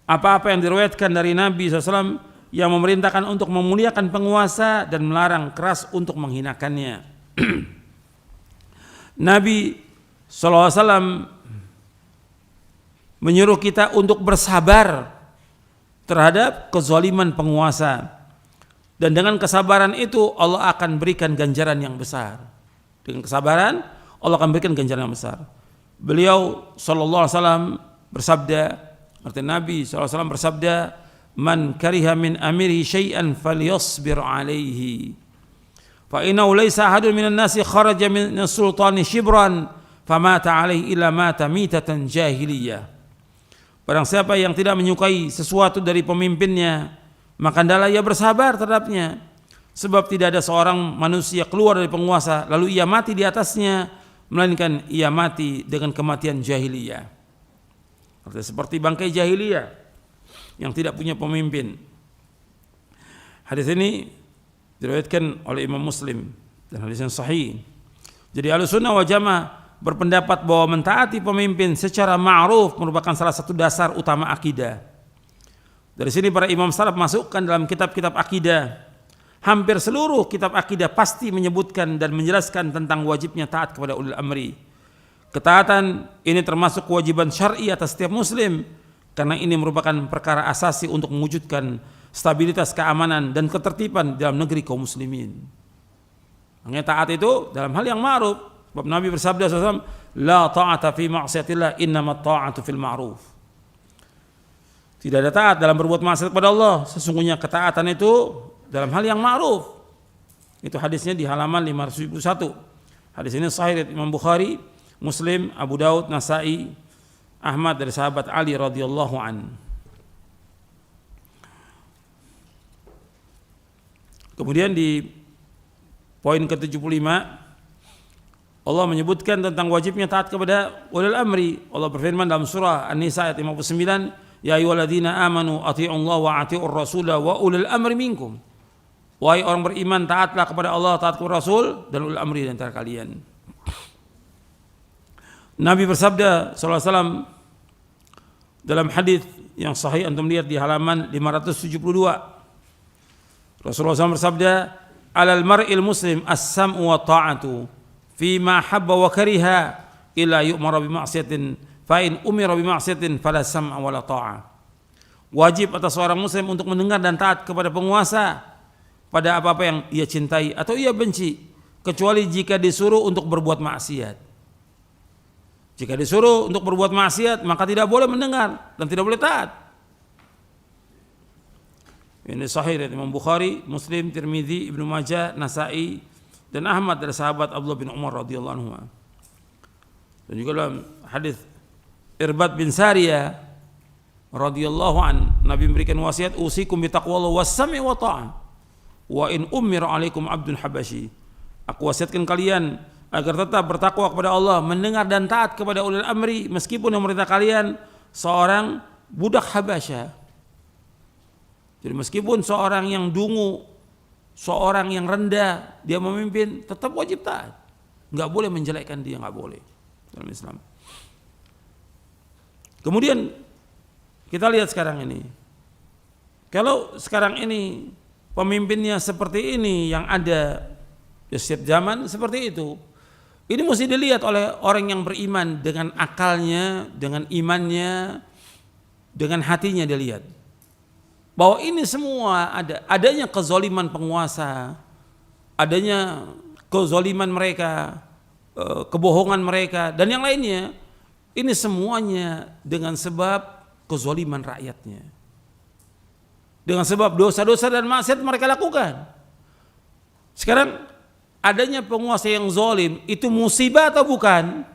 apa-apa yang diriwayatkan dari Nabi SAW yang memerintahkan untuk memuliakan penguasa dan melarang keras untuk menghinakannya. Nabi SAW menyuruh kita untuk bersabar terhadap kezaliman penguasa. Dan dengan kesabaran itu Allah akan berikan ganjaran yang besar. Dengan kesabaran Allah akan berikan ganjaran yang besar. Beliau sallallahu alaihi wasallam bersabda, artinya Nabi sallallahu alaihi wasallam bersabda, "Man kariha min amirihi syai'an falyasbir alaihi. Fa innahu laysa ahadun minan nasi kharaja min sultani shibran famata alaihi illa mata mitatan jahiliyah." Barang siapa yang tidak menyukai sesuatu dari pemimpinnya, maka hendaklah ia bersabar terhadapnya, sebab tidak ada seorang manusia keluar dari penguasa lalu ia mati di atasnya, melainkan ia mati dengan kematian jahiliyah. Artinya seperti bangkai jahiliyah yang tidak punya pemimpin. Hadis ini diriwayatkan oleh Imam Muslim dan hadis yang sahih. Jadi Ahlussunnah wal Jamaah berpendapat bahwa mentaati pemimpin secara ma'ruf merupakan salah satu dasar utama akidah. Dari sini para imam salaf masukkan dalam kitab-kitab akidah. Hampir seluruh kitab akidah pasti menyebutkan dan menjelaskan tentang wajibnya taat kepada ulil amri. Ketaatan ini termasuk kewajiban syar'i atas setiap muslim, karena ini merupakan perkara asasi untuk mewujudkan stabilitas keamanan dan ketertiban dalam negeri kaum muslimin. Makanya taat itu dalam hal yang ma'ruf. Sebab Nabi bersabda SAW, "La ta'ata fi ma'siyatillah, innamat ta'atu fil ma'ruf." Tidak ada taat dalam berbuat maksiat kepada Allah, sesungguhnya ketaatan itu dalam hal yang ma'ruf. Itu hadisnya di halaman 571. Hadis ini sahih dari Imam Bukhari, Muslim, Abu Daud, Nasai, Ahmad dari sahabat Ali radhiyallahu an. Kemudian di poin ke-75 Allah menyebutkan tentang wajibnya taat kepada ulil amri. Allah berfirman dalam surah An-Nisa ayat 59, "Ya ayyuhalladzina amanu athi'ullaha wa athi'ur rasula wa ulil amri minkum." Wahai orang beriman, taatlah kepada Allah, taat kepada Rasul dan ulil amri di antara kalian. Nabi bersabda sallallahu alaihi wasallam dalam hadis yang sahih, antum lihat di halaman 572. Rasulullah SAW bersabda, "Alal mar'il muslim as-sam'u wa ta'atu fi ma habba wa kariha illa yu'mara bi ma'siyatin fa in umira bi ma'siyatin fala sam'a wala ta'ah." Wajib atas seorang muslim untuk mendengar dan taat kepada penguasa pada apa-apa yang ia cintai atau ia benci, kecuali jika disuruh untuk berbuat maksiat. Jika disuruh untuk berbuat maksiat, maka tidak boleh mendengar dan tidak boleh taat. Ini sahih dari Imam Bukhari, Muslim, Tirmidzi, Ibnu Majah, Nasai dan Ahmad dari sahabat Abdullah bin Umar radhiyallahu anhu. Dan juga dalam hadis Irbad bin Sariyah radhiyallahu an, Nabi memberikan wasiat, "Usikum bi taqwallah was-sam'i wa ta'ah wa in umira 'alaikum 'abdun habasyi." Aku wasiatkan kalian agar tetap bertakwa kepada Allah, mendengar dan taat kepada ulil amri, meskipun yang memerintah kalian seorang budak Habasyah. Jadi meskipun seorang yang dungu, seorang yang rendah, dia memimpin, tetap wajib taat. Enggak boleh menjelekkan dia, enggak boleh dalam Islam. Kemudian kita lihat sekarang ini, Kalau sekarang ini pemimpinnya seperti ini yang ada di setiap zaman seperti itu, ini mesti dilihat oleh orang yang beriman dengan akalnya, dengan imannya, dengan hatinya dia lihat bahwa ini semua adanya kezaliman penguasa, adanya kezaliman mereka, kebohongan mereka dan yang lainnya, ini semuanya dengan sebab kezaliman rakyatnya, dengan sebab dosa-dosa dan maksiat mereka lakukan. Sekarang adanya penguasa yang zalim itu musibah atau bukan?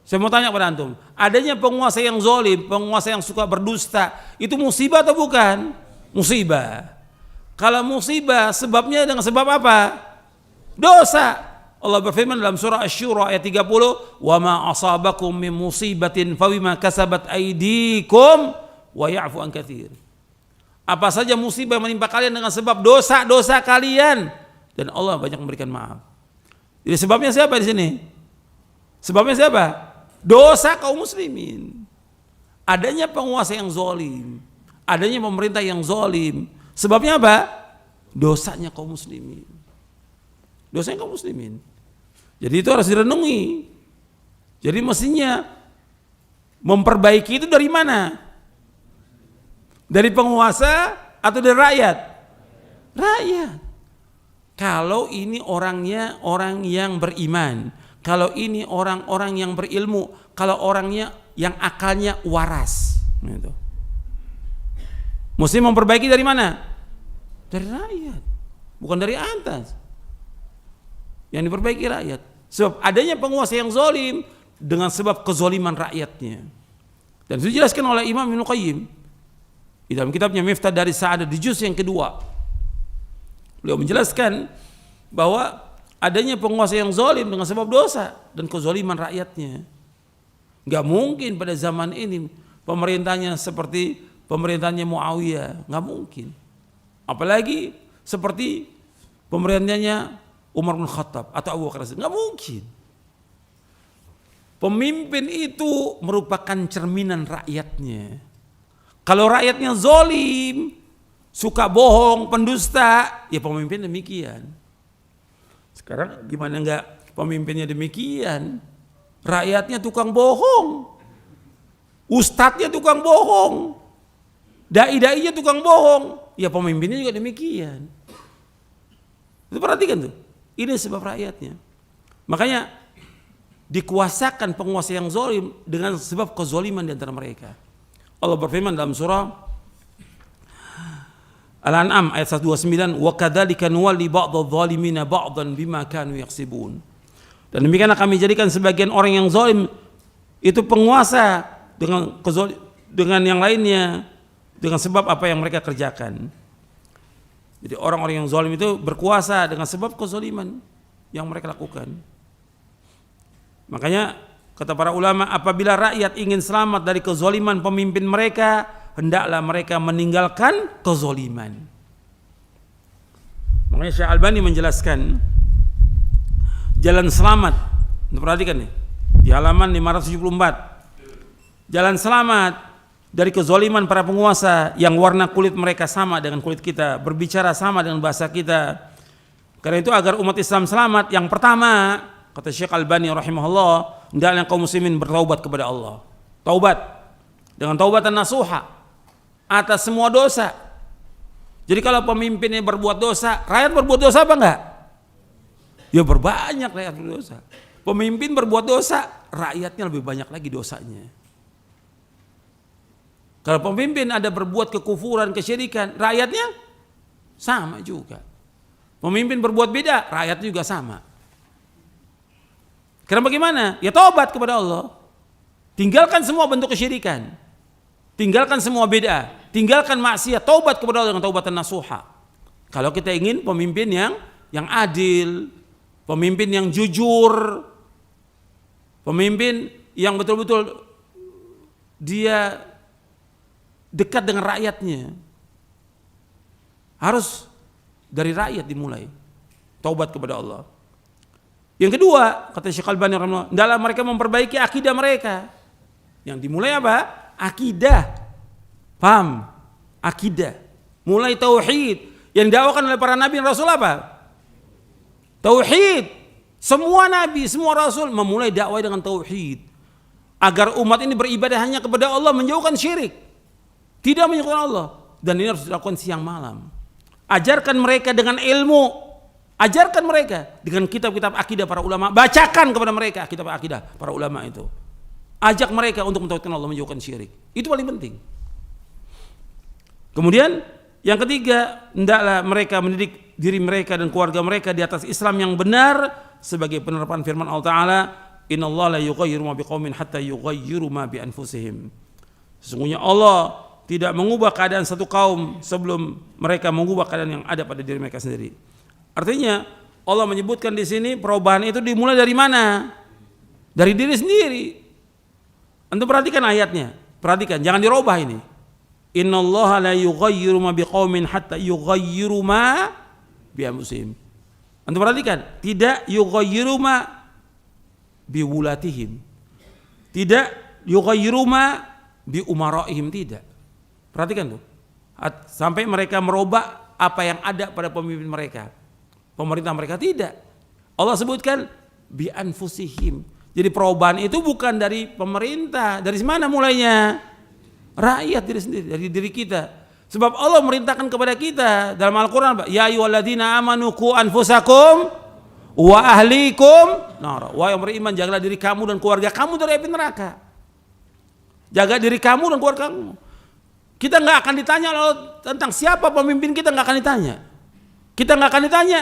Saya mau tanya pada antum, adanya penguasa yang zalim, penguasa yang suka berdusta, itu musibah atau bukan? Musibah. Kalau musibah sebabnya dengan sebab apa? Dosa. Allah berfirman dalam surah Asy-Syura ayat 30, "Wa ma asabakum min musibatin fabima kasabat aydikum wa ya'fu an katsir." Apa saja musibah yang menimpa kalian dengan sebab dosa-dosa kalian dan Allah banyak memberikan maaf. Jadi sebabnya siapa di sini? Sebabnya siapa? Dosa kaum muslimin. Adanya penguasa yang zalim, adanya pemerintah yang zalim. Sebabnya apa? Dosanya kaum muslimin. Dosanya kaum muslimin. Jadi itu harus direnungi. Jadi mestinya memperbaiki itu dari mana? Dari penguasa atau dari rakyat? Rakyat. Kalau ini orangnya orang yang beriman, kalau ini orang-orang yang berilmu, kalau orangnya yang akalnya waras, gitu. Mesti memperbaiki dari mana? Dari rakyat, bukan dari atas. Yang diperbaiki rakyat. Sebab adanya penguasa yang zalim dengan sebab kezaliman rakyatnya. Dan itu dijelaskan oleh Imam Ibnu Qayyim di dalam kitabnya Miftah Daris Sa'adah di juz yang kedua. Beliau menjelaskan bahwa adanya penguasa yang zalim dengan sebab dosa dan kezaliman rakyatnya. Enggak mungkin pada zaman ini pemerintahnya seperti pemerintahnya Muawiyah, enggak mungkin. Apalagi seperti pemerintahnya Umar bin Khattab atau Abu Bakar, enggak mungkin. Pemimpin itu merupakan cerminan rakyatnya. Kalau rakyatnya zalim, suka bohong, pendusta, ya pemimpin demikian. Sekarang gimana enggak pemimpinnya demikian? Rakyatnya tukang bohong, ustadznya tukang bohong, dai-dainya tukang bohong, ya pemimpinnya juga demikian. Itu perhatikan tuh, ini sebab rakyatnya. Makanya dikuasakan penguasa yang zalim dengan sebab kezaliman di antara mereka. Allah berfirman dalam surah Al-An'am ayat 129, "Wa kadzalika nuwalli ba'dadh dhalimina ba'dhan bima kanu yaksibun." Dan demikianlah kami jadikan sebagian orang yang zalim itu penguasa dengan yang lainnya dengan sebab apa yang mereka kerjakan. Jadi orang-orang yang zalim itu berkuasa dengan sebab kezaliman yang mereka lakukan. Makanya kata para ulama, apabila rakyat ingin selamat dari kezaliman pemimpin mereka, hendaklah mereka meninggalkan kezaliman. Makanya Syekh Albani menjelaskan jalan selamat. Perhatikan nih, di halaman 574. Jalan selamat dari kezaliman para penguasa yang warna kulit mereka sama dengan kulit kita, berbicara sama dengan bahasa kita. Karena itu agar umat Islam selamat, yang pertama kata Syekh Albani rahimahullah, hendaknya kaum muslimin bertaubat kepada Allah. Taubat dengan taubatan nasuha atas semua dosa. Jadi kalau pemimpinnya berbuat dosa, rakyat berbuat dosa apa enggak? Ya berbanyak rakyat berdosa. Pemimpin berbuat dosa, rakyatnya lebih banyak lagi dosanya. Kalau pemimpin ada berbuat kekufuran, kesyirikan, rakyatnya sama juga. Pemimpin berbuat beda, rakyat juga sama. Karena bagaimana? Ya taubat kepada Allah. Tinggalkan semua bentuk kesyirikan. Tinggalkan semua beda. Tinggalkan maksiat, taubat kepada Allah dengan taubatan nasuha. Kalau kita ingin pemimpin yang adil, pemimpin yang jujur, pemimpin yang betul-betul dia dekat dengan rakyatnya, harus dari rakyat dimulai. Taubat kepada Allah. Yang kedua, kata Syekh Albani rahimahullah, dalam mereka memperbaiki akidah mereka. Yang dimulai apa? Akidah. Paham? Akidah. Mulai tauhid. Yang didakwakan oleh para nabi dan rasul apa? Tauhid. Semua nabi, semua rasul memulai dakwah dengan tauhid. Agar umat ini beribadah hanya kepada Allah, menjauhkan syirik. Tidak menyekutukan Allah. Dan ini harus dilakukan siang malam. Ajarkan mereka dengan ilmu. Ajarkan mereka dengan kitab-kitab akidah para ulama. Bacakan kepada mereka kitab akidah para ulama itu. Ajak mereka untuk mentauhidkan Allah, menjauhkan syirik. Itu paling penting. Kemudian yang ketiga, hendaklah mereka mendidik diri mereka dan keluarga mereka di atas Islam yang benar sebagai penerapan firman Allah Ta'ala, innallaha la yughayyiru ma biqaumin hatta yughayyiru ma bi anfusihim. Sesungguhnya Allah tidak mengubah keadaan satu kaum sebelum mereka mengubah keadaan yang ada pada diri mereka sendiri. Artinya Allah menyebutkan di sini perubahan itu dimulai dari mana? Dari diri sendiri. Antum perhatikan ayatnya, perhatikan, jangan dirubah ini. Innallaha la yughayyiru ma biqaumin hatta yughayyiru ma bi anfusihim. Antum perhatikan, tidak yughayyiru ma bi wulatihim. Tidak yughayyiru ma bi umaraihim, tidak. Perhatikan tuh. Sampai mereka merubah apa yang ada pada pemimpin mereka. Pemerintah mereka tidak. Allah sebutkan bi anfusihim. Jadi perubahan itu bukan dari pemerintah. Dari mana mulainya? Rakyat diri sendiri, dari diri kita. Sebab Allah merintahkan kepada kita dalam Al-Quran, ya ayyuhalladzina amanu qu anfusakum wa ahlikum nar. Wahai yang beriman, jagalah diri kamu dan keluarga kamu dari api neraka. Jaga diri kamu dan keluarga kamu. Kita nggak akan ditanya tentang siapa pemimpin kita, nggak akan ditanya. Kita nggak akan ditanya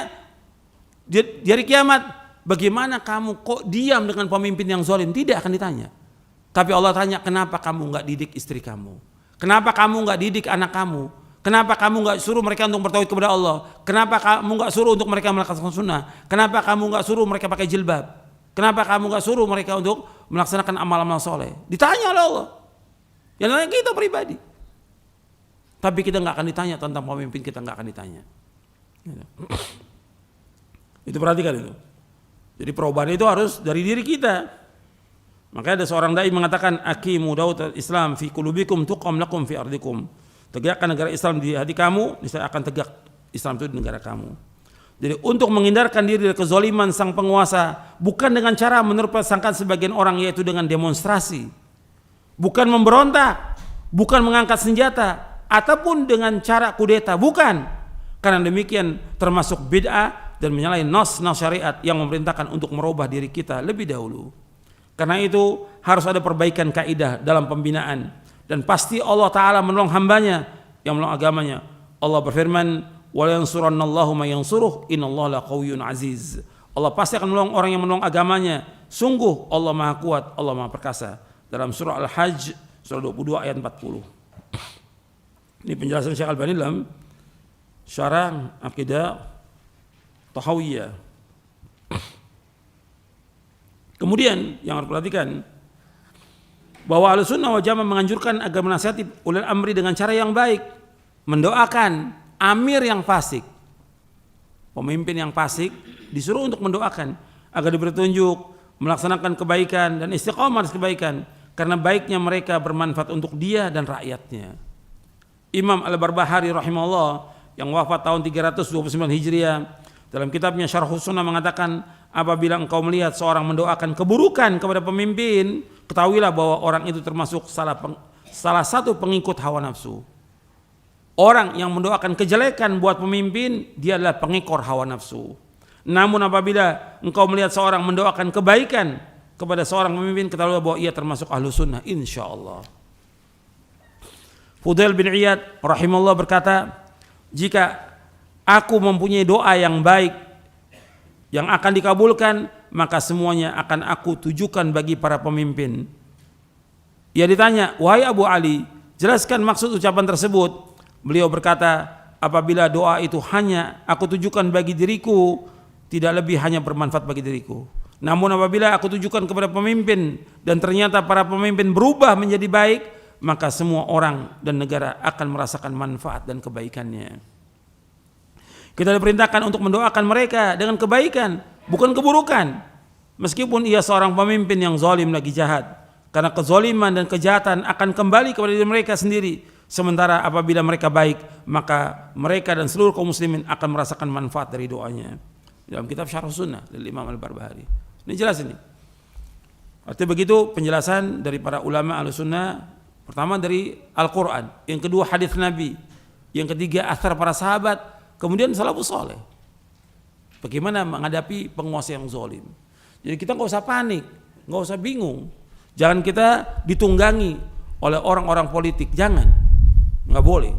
di hari kiamat, bagaimana kamu kok diam dengan pemimpin yang zalim? Tidak akan ditanya. Tapi Allah tanya, kenapa kamu nggak didik istri kamu? Kenapa kamu nggak didik anak kamu? Kenapa kamu nggak suruh mereka untuk bertauhid kepada Allah? Kenapa kamu nggak suruh untuk mereka melaksanakan sunnah? Kenapa kamu nggak suruh mereka pakai jilbab? Kenapa kamu nggak suruh mereka untuk melaksanakan amal-amal soleh? Ditanya oleh Allah. Yang lain kita pribadi. Tapi kita nggak akan ditanya tentang pemimpin kita, nggak akan ditanya. Itu perhatikan itu. Jadi perubahan itu harus dari diri kita. Makanya ada seorang dai mengatakan, aqimu daulat Islam fi qulubikum tuqam lakum fi ardikum. Tegakkan negara Islam di hati kamu, niscaya akan tegak Islam itu di negara kamu. Jadi untuk menghindarkan diri dari kezaliman sang penguasa, bukan dengan cara menurut sangkaan sebagian orang, yaitu dengan demonstrasi, bukan memberontak, bukan mengangkat senjata, ataupun dengan cara kudeta, bukan. Karena demikian termasuk bid'ah dan menyalahi nas syariat yang memerintahkan untuk merubah diri kita lebih dahulu. Karena itu harus ada perbaikan kaidah dalam pembinaan, dan pasti Allah Ta'ala menolong hambanya yang menolong agamanya. Allah berfirman, wa yansurannallahu may yansuruh innallaha laqawiyyun aziz. Allah pasti akan menolong orang yang menolong agamanya. Sungguh Allah Maha Kuat, Allah Maha Perkasa. Dalam surah Al-Hajj surah 22 ayat 40. Ini penjelasan Syekh Al-Albani dalam Syarah Aqidah Tahawiyah. Kemudian yang harus perhatikan bahwa Ahlussunnah wal Jamaah menganjurkan agar menasihati ulil amri dengan cara yang baik, mendoakan amir yang fasik, pemimpin yang fasik disuruh untuk mendoakan agar diberi petunjuk, melaksanakan kebaikan dan istiqomah atas kebaikan, karena baiknya mereka bermanfaat untuk dia dan rakyatnya. Imam Al-Barbahari rahimahullah yang wafat tahun 329 Hijriah dalam kitabnya Syarhus Sunnah mengatakan, apabila engkau melihat seorang mendoakan keburukan kepada pemimpin, ketahuilah bahwa orang itu termasuk salah satu pengikut hawa nafsu. Orang yang mendoakan kejelekan buat pemimpin, dia adalah pengekor hawa nafsu. Namun apabila engkau melihat seorang mendoakan kebaikan kepada seorang pemimpin, ketahuilah bahwa ia termasuk ahlu sunnah, insyaallah. Fudail bin Iyad rahimahullah berkata, jika aku mempunyai doa yang baik yang akan dikabulkan, maka semuanya akan aku tujukan bagi para pemimpin. Ia ditanya, wahai Abu Ali, jelaskan maksud ucapan tersebut. Beliau berkata, apabila doa itu hanya aku tujukan bagi diriku, tidak lebih hanya bermanfaat bagi diriku. Namun apabila aku tujukan kepada pemimpin dan ternyata para pemimpin berubah menjadi baik, maka semua orang dan negara akan merasakan manfaat dan kebaikannya. Kita diperintahkan untuk mendoakan mereka dengan kebaikan, bukan keburukan. Meskipun ia seorang pemimpin yang zalim lagi jahat. Karena kezaliman dan kejahatan akan kembali kepada diri mereka sendiri. Sementara apabila mereka baik, maka mereka dan seluruh kaum muslimin akan merasakan manfaat dari doanya. Dalam kitab Syarh Sunnah dari Imam Al-Barbahari. Ini jelas ini. Artinya begitu penjelasan dari para ulama Ahlussunnah. Pertama dari Al-Quran, yang kedua hadis Nabi, yang ketiga athar para sahabat, kemudian salafus saleh. Bagaimana menghadapi penguasa yang zalim. Jadi kita nggak usah panik, nggak usah bingung. Jangan kita ditunggangi oleh orang-orang politik, jangan, nggak boleh.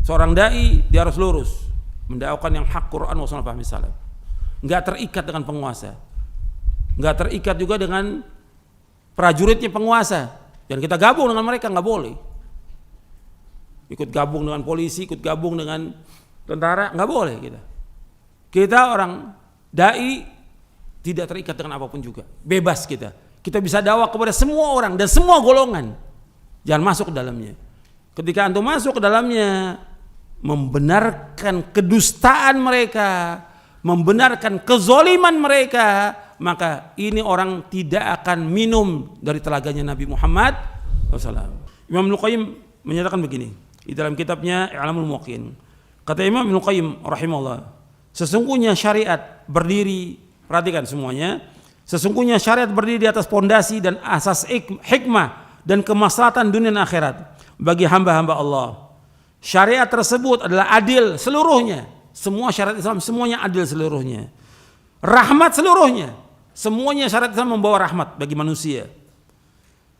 Seorang dai dia harus lurus, mendakwakan yang hak Quran wa sunnah fahmi salaf. Nggak terikat dengan penguasa, nggak terikat juga dengan prajuritnya penguasa. Dan kita gabung dengan mereka, nggak boleh. Ikut gabung dengan polisi, ikut gabung dengan tentara, nggak boleh kita. Kita orang dai tidak terikat dengan apapun juga, bebas kita. Kita bisa dakwah kepada semua orang dan semua golongan. Jangan masuk ke dalamnya. Ketika antum masuk ke dalamnya, membenarkan kedustaan mereka, membenarkan kezoliman mereka, maka ini orang tidak akan minum dari telaganya Nabi Muhammad SAW. Imam Ibnu Qayyim menyatakan begini di dalam kitabnya I'lamul Muwaqqi'in. Kata Imam Ibnu Qayyim rahimahullah, sesungguhnya syariat berdiri, perhatikan semuanya, sesungguhnya syariat berdiri di atas pondasi dan asas hikmah dan kemaslahatan dunia dan akhirat bagi hamba-hamba Allah. Syariat tersebut adalah adil seluruhnya. Semua syariat Islam semuanya adil seluruhnya. Rahmat seluruhnya. Semuanya syariat Islam membawa rahmat bagi manusia.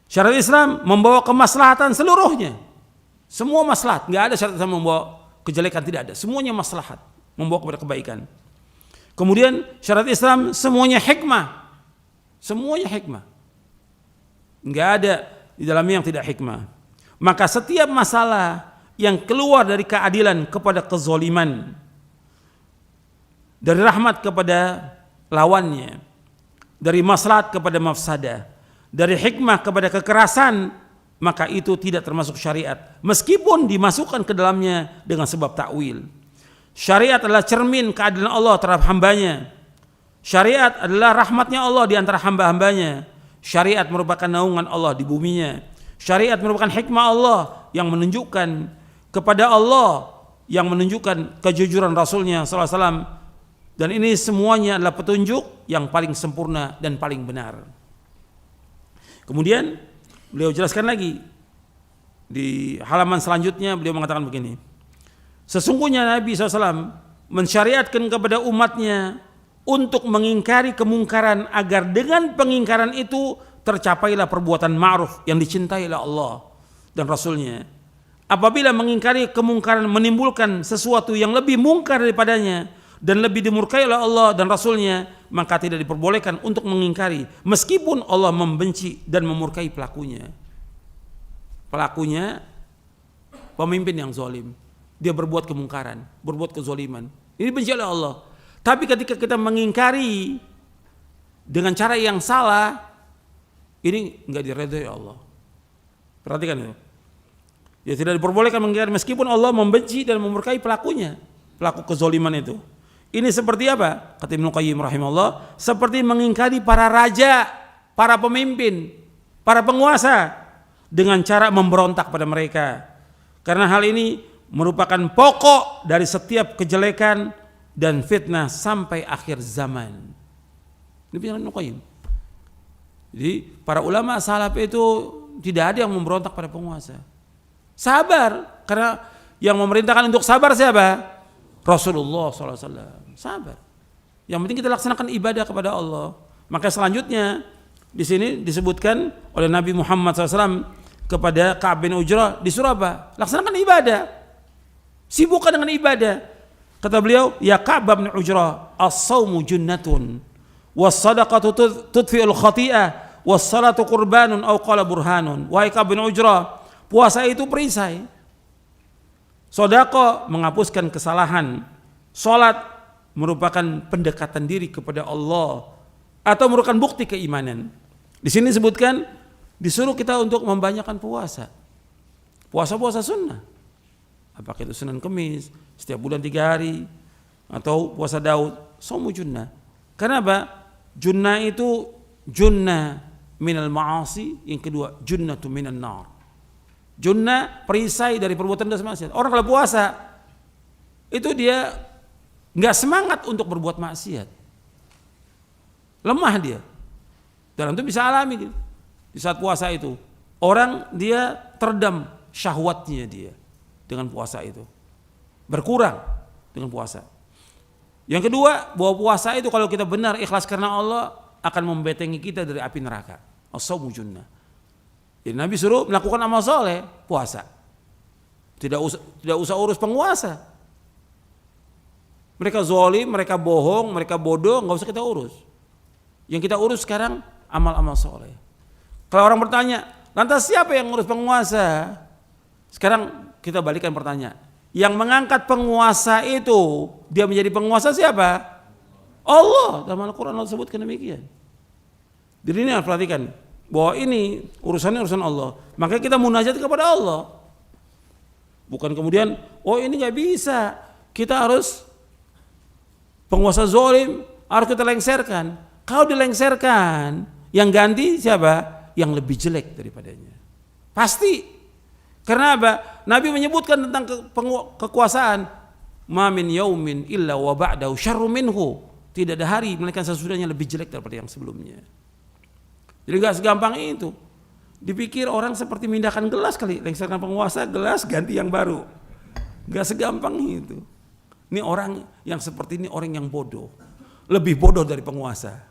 Syariat Islam membawa kemaslahatan seluruhnya. Semua maslahat, enggak ada syariat Islam membawa kejelekan, tidak ada. Semuanya maslahat, membawa kepada kebaikan. Kemudian syariat Islam semuanya hikmah. Semuanya hikmah. Enggak ada di dalamnya yang tidak hikmah. Maka setiap masalah yang keluar dari keadilan kepada kezoliman, dari rahmat kepada lawannya, dari maslahat kepada mafsadah, dari hikmah kepada kekerasan, maka itu tidak termasuk syariat, meskipun dimasukkan ke dalamnya dengan sebab takwil. Syariat adalah cermin keadilan Allah terhadap hambanya. Syariat adalah rahmatnya Allah di antara hamba-hambanya. Syariat merupakan naungan Allah di buminya. Syariat merupakan hikmah Allah yang menunjukkan kepada Allah, yang menunjukkan kejujuran Rasulnya SAW. Dan ini semuanya adalah petunjuk yang paling sempurna dan paling benar. Kemudian beliau jelaskan lagi di halaman selanjutnya, beliau mengatakan begini, sesungguhnya Nabi SAW mensyariatkan kepada umatnya untuk mengingkari kemungkaran agar dengan pengingkaran itu tercapailah perbuatan ma'ruf yang dicintai oleh Allah dan Rasulnya. Apabila mengingkari kemungkaran menimbulkan sesuatu yang lebih mungkar daripadanya dan lebih dimurkai oleh Allah dan Rasulnya, maka tidak diperbolehkan untuk mengingkari meskipun Allah membenci dan memurkai pelakunya. Pelakunya pemimpin yang zalim, dia berbuat kemungkaran, berbuat kezaliman, ini benci oleh Allah. Tapi ketika kita mengingkari dengan cara yang salah, ini enggak diridhai Allah. Perhatikan itu. Ya, tidak diperbolehkan mengingkari meskipun Allah membenci dan memurkai pelakunya, pelaku kezaliman itu. Ini seperti apa? Kata Ibnu Qayyim rahimahullah, seperti mengingkari para raja, para pemimpin, para penguasa dengan cara memberontak pada mereka. Karena hal ini merupakan pokok dari setiap kejelekan dan fitnah sampai akhir zaman. Ini penjelasan Ibnu Qayyim. Jadi para ulama salaf itu tidak ada yang memberontak pada penguasa. Sabar, karena yang memerintahkan untuk sabar siapa? Rasulullah SAW. Sabar. Yang penting kita laksanakan ibadah kepada Allah. Maka selanjutnya di sini disebutkan oleh Nabi Muhammad SAW kepada Ka'ab bin Ujrah, disuruh apa? Laksanakan ibadah. Sibukkan dengan ibadah. Kata beliau, ya Ka'ab bin Ujrah, as-sawmu junnatun, was-sadaqatu tudfi'ul khati'ah, was-salatu qurbanun aw qala burhanun. Wahai Ka'ab bin Ujrah, puasa itu perisai. Sedekah menghapuskan kesalahan. Salat merupakan pendekatan diri kepada Allah atau merupakan bukti keimanan. Di sini disebutkan disuruh kita untuk membanyakkan puasa. Puasa-puasa sunnah. Apakah itu Senin Kemis, setiap bulan 3 hari, atau puasa Daud, saumu junnah. Karena apa? Junnah itu junnah minal ma'asi, yang kedua junnatu minan nar. Junnah, perisai dari perbuatan dosa maksiat. Orang kalau puasa itu dia nggak semangat untuk berbuat maksiat, lemah dia. Dan itu bisa alami gitu. Di saat puasa itu orang dia teredam syahwatnya dia dengan puasa itu, berkurang dengan puasa. Yang kedua, bahwa puasa itu kalau kita benar ikhlas karena Allah akan membetengi kita dari api neraka. As-shaumu junnah. Jadi Nabi suruh melakukan amal soleh, puasa. Tidak usah urus penguasa. Mereka zalim, mereka bohong, mereka bodoh, nggak usah kita urus. Yang kita urus sekarang amal-amal soleh. Kalau orang bertanya, lantas siapa yang ngurus penguasa? Sekarang kita balikan pertanyaan. Yang mengangkat penguasa itu, dia menjadi penguasa siapa? Allah. Dalam Al-Quran Allah sebutkan demikian. Jadi ini harus perhatikan bahwa ini urusannya urusan Allah. Makanya kita munajat kepada Allah. Bukan kemudian, oh ini nggak bisa, kita harus penguasa zalim harus kita lengserkan. Kalau dilengserkan, yang ganti siapa? Yang lebih jelek daripadanya. Pasti. Karena apa? Nabi menyebutkan tentang kekuasaan. Ma min yaumin illa wa ba'dahu syarrun minhu. Tidak ada hari melainkan sesudahnya lebih jelek daripada yang sebelumnya. Jadi enggak segampang itu. Dipikir orang seperti memindahkan gelas kali, lengserkan penguasa, gelas ganti yang baru. Enggak segampang itu. Ini orang yang seperti ini orang yang bodoh. Lebih bodoh dari penguasa.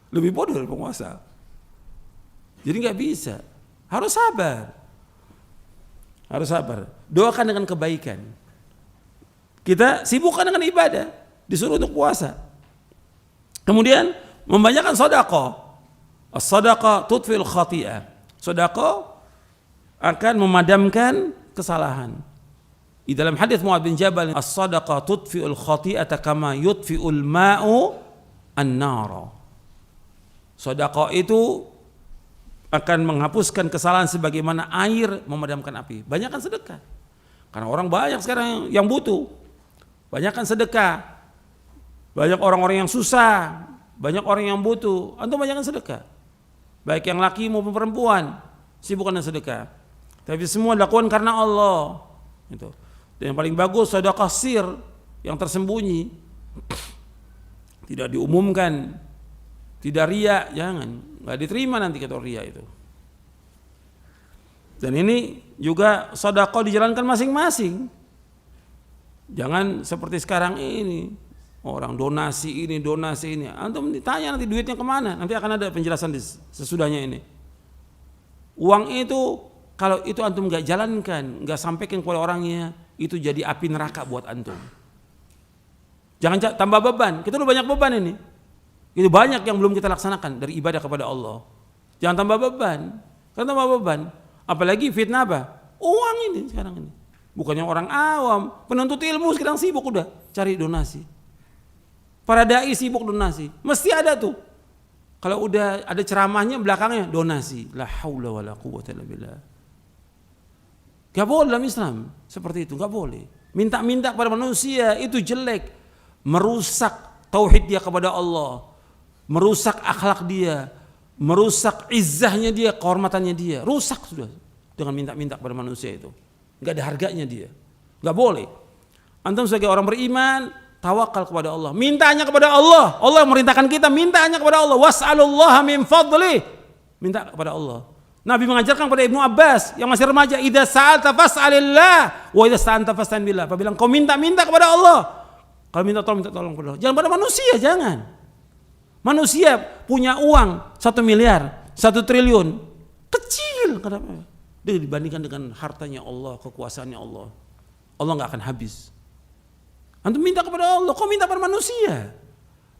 Lebih bodoh dari penguasa. Jadi enggak bisa. Harus sabar. Harus sabar. Doakan dengan kebaikan. Kita sibukkan dengan ibadah. Disuruh untuk puasa. Kemudian membanyakan sedekah. As-sadaqah tudfil khati'ah. Sedekah akan memadamkan kesalahan. Di dalam hadis Muadz bin Jabal, as-sadaqah tudfi'ul khati'ata kama yudfi'ul ma'u an-nar. Sedekah itu akan menghapuskan kesalahan sebagaimana air memadamkan api. Banyakkan sedekah. Karena orang banyak sekarang yang butuh. Banyakkan sedekah. Banyak orang-orang yang susah, banyak orang yang butuh. Antum banyakkan sedekah. Baik yang laki maupun perempuan, sibukkan dengan sedekah. Tapi semua dilakukan karena Allah. Gitu. Dan yang paling bagus sedekah sir, yang tersembunyi. Tidak diumumkan, tidak riya, jangan. Nggak diterima nanti kata riya itu. Dan ini juga sedekah dijalankan masing-masing. Jangan seperti sekarang ini orang donasi ini, donasi ini. Antum ditanya nanti duitnya kemana? Nanti akan ada penjelasan sesudahnya ini. Uang itu kalau itu antum nggak jalankan, nggak sampaikan kepada orangnya, itu jadi api neraka buat antum. Jangan tambah beban. Kita udah banyak beban ini. Itu banyak yang belum kita laksanakan dari ibadah kepada Allah. Jangan tambah beban. Karena tambah beban, apalagi fitnah apa? Uang ini sekarang ini. Bukannya orang awam, penuntut ilmu sekarang sibuk udah cari donasi. Para dai sibuk donasi. Mesti ada tuh. Kalau udah ada ceramahnya belakangnya donasi. La haula wala quwwata illa billah. Gak boleh dalam Islam seperti itu, gak boleh. Minta-minta kepada manusia itu jelek, merusak tauhid dia kepada Allah, merusak akhlak dia, merusak izzahnya dia, kehormatannya dia, rusak sudah dengan minta-minta kepada manusia itu. Gak ada harganya dia, gak boleh. Antum sebagai orang beriman, tawakal kepada Allah, mintanya kepada Allah. Allah merintahkan kita mintanya kepada Allah. Was'alullaha min fadli, minta kepada Allah. Nabi mengajarkan kepada Ibnu Abbas yang masih remaja, idza sa'alta fas'alillah wa idza sta'anta fasta'in billah. Apabila kau minta kepada Allah, kalau minta tolong kepada Allah. Jangan pada manusia, jangan. Manusia punya uang 1 miliar, 1 triliun, kecil kenapa? Dia dibandingkan dengan hartanya Allah, kekuasaannya Allah. Allah nggak akan habis. Antum minta kepada Allah, kau minta pada manusia.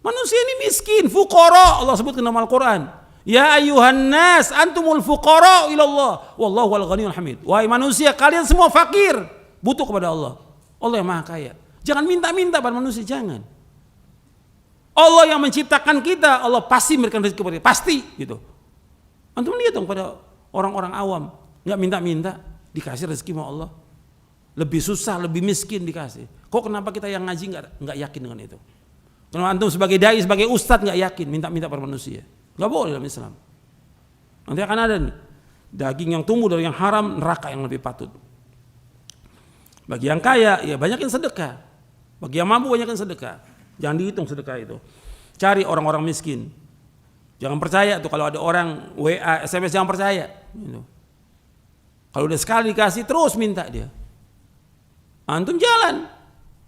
Manusia ini miskin, fuqara. Allah sebutkan dalam Al-Quran. Ya ayuhan nas antumul fuqara ilallah wallahu wal ghaniyul hamid. Wahai manusia, kalian semua fakir, butuh kepada Allah. Allah yang maha kaya. Jangan minta-minta pada manusia, jangan. Allah yang menciptakan kita, Allah pasti memberikan rezeki kepada kita, pasti gitu. Antum lihat dong pada orang-orang awam, nggak minta-minta dikasih rezeki sama Allah. Lebih susah, lebih miskin dikasih. Kok kenapa kita yang ngaji nggak yakin dengan itu? Kenapa antum sebagai dai, sebagai ustadz nggak yakin minta-minta pada manusia? Nggak boleh dalam Islam. Nanti akan ada nih Daging yang tumbuh dari yang haram, neraka yang lebih patut. Bagi yang kaya, ya banyakin sedekah. Bagi yang mampu, banyakin sedekah. Jangan dihitung sedekah itu. Cari orang-orang miskin. Jangan percaya tuh kalau ada orang WA, SMS, jangan percaya. Gitu. Kalau udah sekali dikasih, terus minta dia. Antum jalan.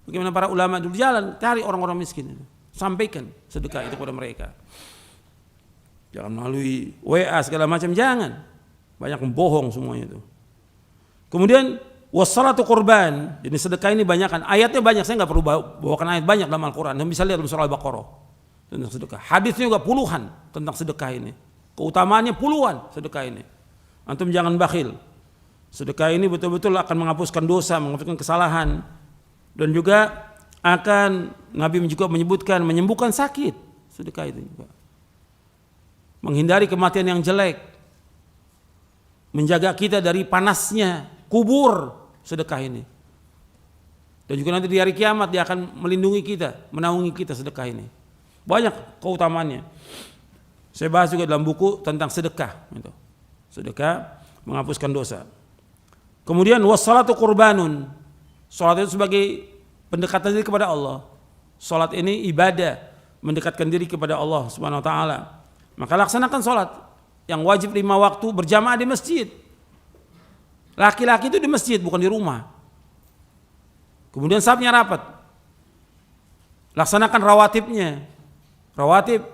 Bagaimana para ulama dulu jalan, cari orang-orang miskin itu. Sampaikan sedekah itu kepada mereka. Jangan melalui WA segala macam, jangan. Banyak yang bohong semuanya itu. Kemudian wassalatu qurban. Jadi sedekah ini banyak kan. Ayatnya banyak, saya nggak perlu bawakan ayat banyak dalam Al-Quran. Anda bisa lihat dalam surah Al-Baqarah tentang sedekah. Hadisnya juga puluhan tentang sedekah ini. Keutamaannya puluhan sedekah ini. Antum jangan bakhil. Sedekah ini betul-betul akan menghapuskan dosa, menghapuskan kesalahan, dan juga akan, Nabi juga menyebutkan, menyembuhkan sakit. Sedekah itu juga menghindari kematian yang jelek, menjaga kita dari panasnya kubur. Sedekah ini, dan juga nanti di hari kiamat dia akan melindungi kita, menaungi kita. Sedekah ini banyak keutamaannya. Saya bahas juga dalam buku tentang sedekah. Sedekah menghapuskan dosa. Kemudian wassalatu qurbanun. Salat itu sebagai pendekatan diri kepada Allah. Salat ini ibadah, mendekatkan diri kepada Allah Subhanahu wa taala. Maka laksanakan salat yang wajib 5 waktu berjamaah di masjid. Laki-laki itu di masjid, bukan di rumah. Kemudian safnya rapat. Laksanakan rawatibnya. Rawatib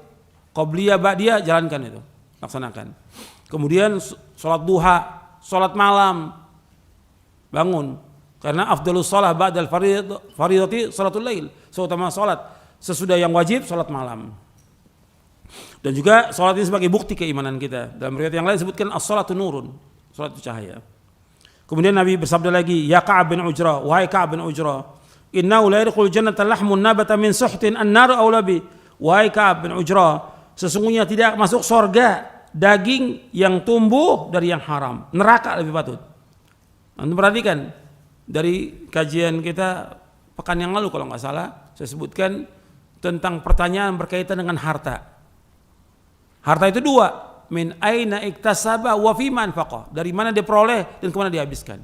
qabliyah ba'diyah, jalankan itu. Laksanakan. Kemudian salat duha, salat malam. Bangun, karena afdalus shalah ba'dal faridati salatul lail. Seutama salat sesudah yang wajib, salat malam. Dan juga salat ini sebagai bukti keimanan kita. Dalam riwayat yang lain disebutkan as-salatu nurun, salat itu cahaya. Kemudian Nabi bersabda lagi, ya Ka'ab bin Ujrah, wahai Ka'ab bin Ujrah, innahu la yadkhulul jannata lahmun nabata min suhtin an-nar aulabi. Wahai Ka'ab bin Ujrah, sesungguhnya tidak masuk surga daging yang tumbuh dari yang haram. Neraka lebih patut. Anda perhatikan dari kajian kita pekan yang lalu kalau nggak salah, saya sebutkan tentang pertanyaan berkaitan dengan harta. Harta itu 2, min aina iktasaba wa fi man anfaqa. Dari mana dia peroleh dan kemana dia habiskan.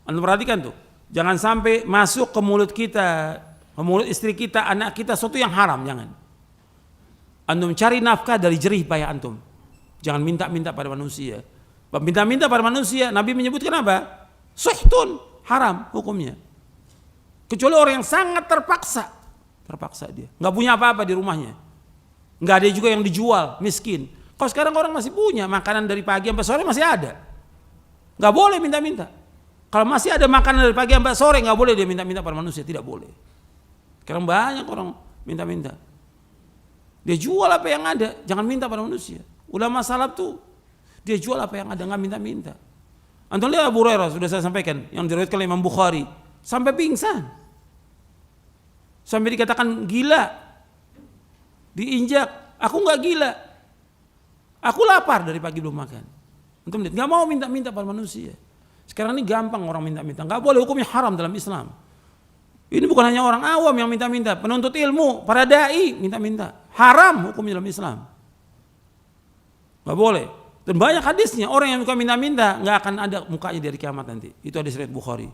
Anda perhatikan tuh, jangan sampai masuk ke mulut kita, ke mulut istri kita, anak kita sesuatu yang haram, jangan. Antum cari nafkah dari jerih payah antum. Jangan minta-minta pada manusia. Minta-minta pada manusia, Nabi menyebutkan apa? Suhtun, haram hukumnya. Kecuali orang yang sangat terpaksa dia, nggak punya apa-apa di rumahnya, nggak ada juga yang dijual, miskin. Kalau sekarang orang masih punya makanan dari pagi sampai sore masih ada, nggak boleh minta-minta. Kalau masih ada makanan dari pagi sampai sore nggak boleh dia minta-minta pada manusia, tidak boleh. Sekarang banyak orang minta-minta, dia jual apa yang ada, jangan minta pada manusia. Ulama salaf tuh dia jual apa yang ada, nggak minta-minta. Antum lihat Abu Hurairah, sudah saya sampaikan, yang diriwayatkan oleh Imam Bukhari, sampai pingsan, sampai dikatakan gila, diinjak. Aku nggak gila, aku lapar dari pagi belum makan. Antum lihat, nggak mau minta-minta pada manusia. Sekarang ini gampang orang minta-minta, nggak boleh, hukumnya haram dalam Islam. Ini bukan hanya orang awam yang minta-minta, penuntut ilmu, para dai minta-minta, haram hukumnya dalam Islam. Nggak boleh. Dan banyak hadisnya, orang yang suka minta-minta nggak akan ada mukanya di hari kiamat nanti. Itu hadis riwayat Bukhari.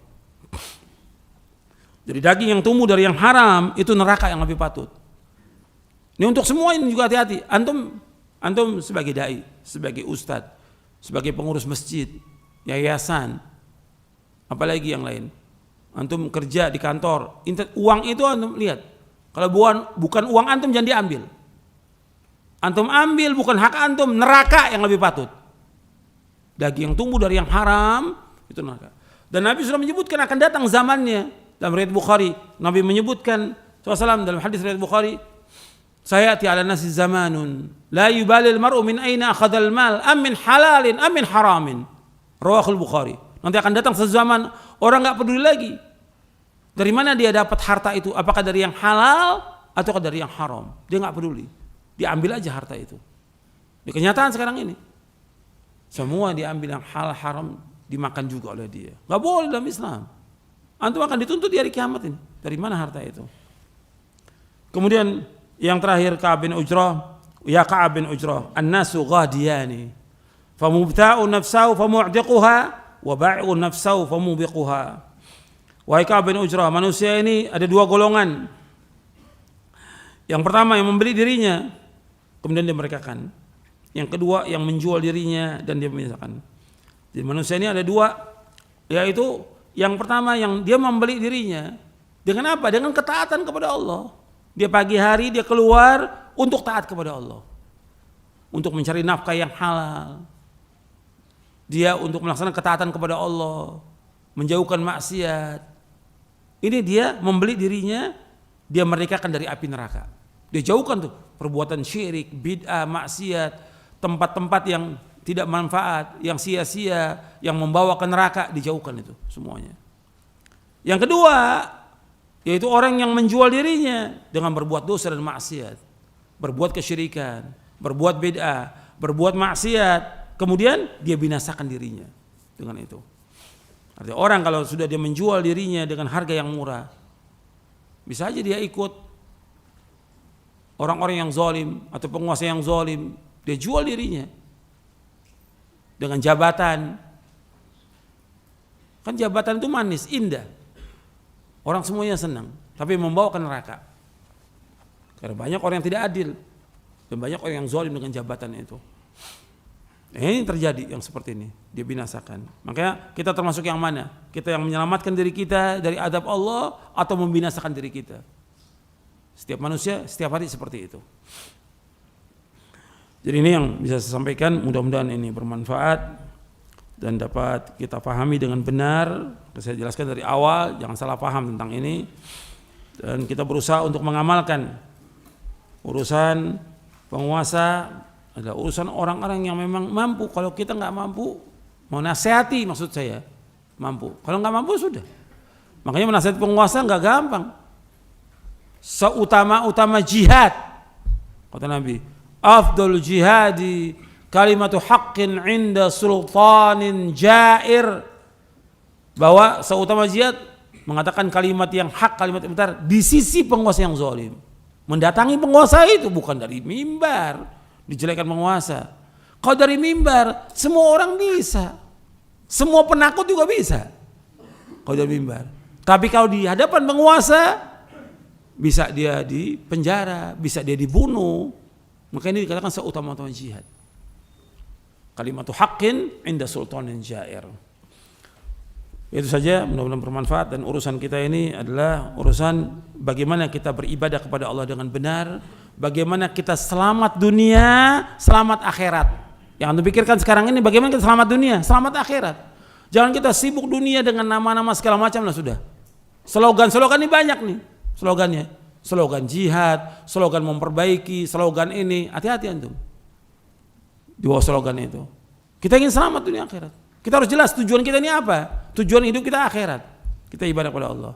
Jadi daging yang tumbuh dari yang haram itu neraka yang lebih patut. Ini untuk semua ini juga hati-hati. Antum sebagai dai, sebagai ustadz, sebagai pengurus masjid, yayasan, apalagi yang lain. Antum kerja di kantor, uang itu antum lihat. Kalau bukan uang antum jangan diambil. Antum ambil bukan hak antum, neraka yang lebih patut. Daging yang tumbuh dari yang haram itu neraka. Dan Nabi sudah menyebutkan akan datang zamannya dalam riwayat Bukhari. Nabi menyebutkan SAW dalam hadis riwayat Bukhari, sayati ala nasi zamanun la yubalil mar'u min aina akhadhal mal am min halalin am min haramin. Rawahul Bukhari. Nanti akan datang sezaman orang enggak peduli lagi dari mana dia dapat harta itu, apakah dari yang halal atau dari yang haram. Dia enggak peduli. Diambil aja harta itu. Di kenyataan sekarang ini semua diambil, yang halal haram dimakan juga oleh dia. Enggak boleh dalam Islam. Antum akan dituntut di hari kiamat ini. Dari mana harta itu? Kemudian yang terakhir Ka'ab bin Ujrah, ya Ka'ab bin Ujrah, an-nasu ghadiyani famubta'u nafsahu famu'tiquha wa ba'i'u nafsahu famubiquha. Wahai Ka'ab bin Ujrah, manusia ini ada dua golongan. Yang pertama yang membeli dirinya kemudian dia merdekakan. Yang kedua yang menjual dirinya dan dia memisahkan. Jadi manusia ini ada dua, yaitu yang pertama yang dia membeli dirinya dengan apa? Dengan ketaatan kepada Allah. Dia pagi hari dia keluar untuk taat kepada Allah, untuk mencari nafkah yang halal. Dia untuk melaksanakan ketaatan kepada Allah, menjauhkan maksiat. Ini dia membeli dirinya, dia merdekakan dari api neraka. Dia jauhkan tuh perbuatan syirik, bid'ah, maksiat, tempat-tempat yang tidak manfaat, yang sia-sia, yang membawa ke neraka, dijauhkan itu semuanya. Yang kedua, yaitu orang yang menjual dirinya dengan berbuat dosa dan maksiat, berbuat kesyirikan, berbuat bid'ah, berbuat maksiat, kemudian dia binasakan dirinya dengan itu. Artinya orang kalau sudah dia menjual dirinya dengan harga yang murah, bisa aja dia ikut orang-orang yang zalim atau penguasa yang zalim, dia jual dirinya dengan jabatan. Kan jabatan itu manis, indah, orang semuanya senang, tapi membawa ke neraka. Karena banyak orang yang tidak adil dan banyak orang yang zalim dengan jabatan itu. Ini terjadi yang seperti ini, dia binasakan. Makanya kita termasuk yang mana? Kita yang menyelamatkan diri kita dari adab Allah atau membinasakan diri kita? Setiap manusia setiap hari seperti itu. Jadi ini yang bisa saya sampaikan, mudah-mudahan ini bermanfaat dan dapat kita pahami dengan benar. Saya jelaskan dari awal, jangan salah paham tentang ini. Dan kita berusaha untuk mengamalkan urusan penguasa adalah urusan orang-orang yang memang mampu. Kalau kita nggak mampu, mau nasihati maksud saya mampu. Kalau nggak mampu sudah. Makanya menasihati penguasa nggak gampang. Seutama-utama jihad, kata Nabi, afdal jihadi kalimatu haqqin inda sultanin jair. Bahwa seutama jihad mengatakan kalimat yang hak, kalimat yang benar di sisi penguasa yang zalim. Mendatangi penguasa itu bukan dari mimbar dijelekan penguasa. Kalau dari mimbar semua orang bisa, semua penakut juga bisa kalau dari mimbar. Tapi kalau di hadapan penguasa bisa dia di penjara, bisa dia dibunuh. Maka ini dikatakan seutama-utama jihad. Kalimatu haqqin inda sultanin jair. Itu saja, mudah-mudahan bermanfaat. Dan urusan kita ini adalah urusan bagaimana kita beribadah kepada Allah dengan benar, bagaimana kita selamat dunia, selamat akhirat. Yang Anda pikirkan sekarang ini bagaimana kita selamat dunia, selamat akhirat. Jangan kita sibuk dunia dengan nama-nama segala macam lah sudah. Slogan-slogan ini banyak nih, slogannya. Slogan jihad, slogan memperbaiki, slogan ini. Hati-hati antum di bawah slogan itu. Kita ingin selamat dunia akhirat. Kita harus jelas tujuan kita ini apa. Tujuan hidup kita akhirat. Kita ibadah kepada Allah.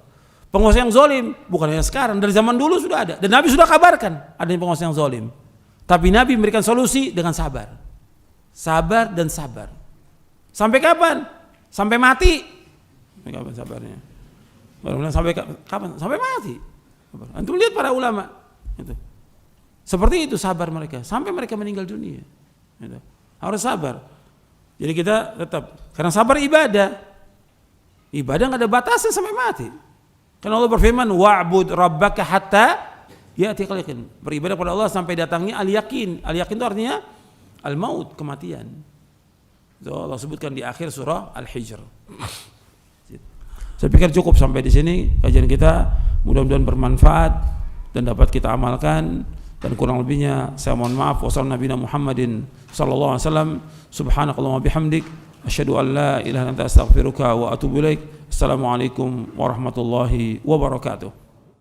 Penguasa yang zalim bukan hanya sekarang, dari zaman dulu sudah ada. Dan Nabi sudah kabarkan adanya penguasa yang zalim. Tapi Nabi memberikan solusi dengan sabar. Sabar dan sabar. Sampai kapan? Sampai mati. Sampai kapan sabarnya? Sampai kapan? Sampai mati. Antum lihat para ulama itu. Seperti itu sabar mereka sampai mereka meninggal dunia. Gitu. Harus sabar. Jadi kita tetap, karena sabar ibadah. Ibadah nggak ada batasan sampai mati. Karena Allah berfirman, wa'bud rabbaka hatta ya'tiyakal yaqin. Beribadah kepada Allah sampai datangnya al-yaqin. Al-yaqin itu artinya al-maut, kematian. Itu Allah sebutkan di akhir surah Al-Hijr. Saya pikir cukup sampai di sini kajian kita. Mudah-mudahan bermanfaat dan dapat kita amalkan. Dan kurang lebihnya saya mohon maaf. Wassalamualaikum warahmatullahi Muhammadin sallallahu alaihi wasallam. Subhanakallahumma bihamdik asyhadu an la ilaha illa anta astaghfiruka wa atubu ilaik. Assalamualaikum warahmatullahi wabarakatuh.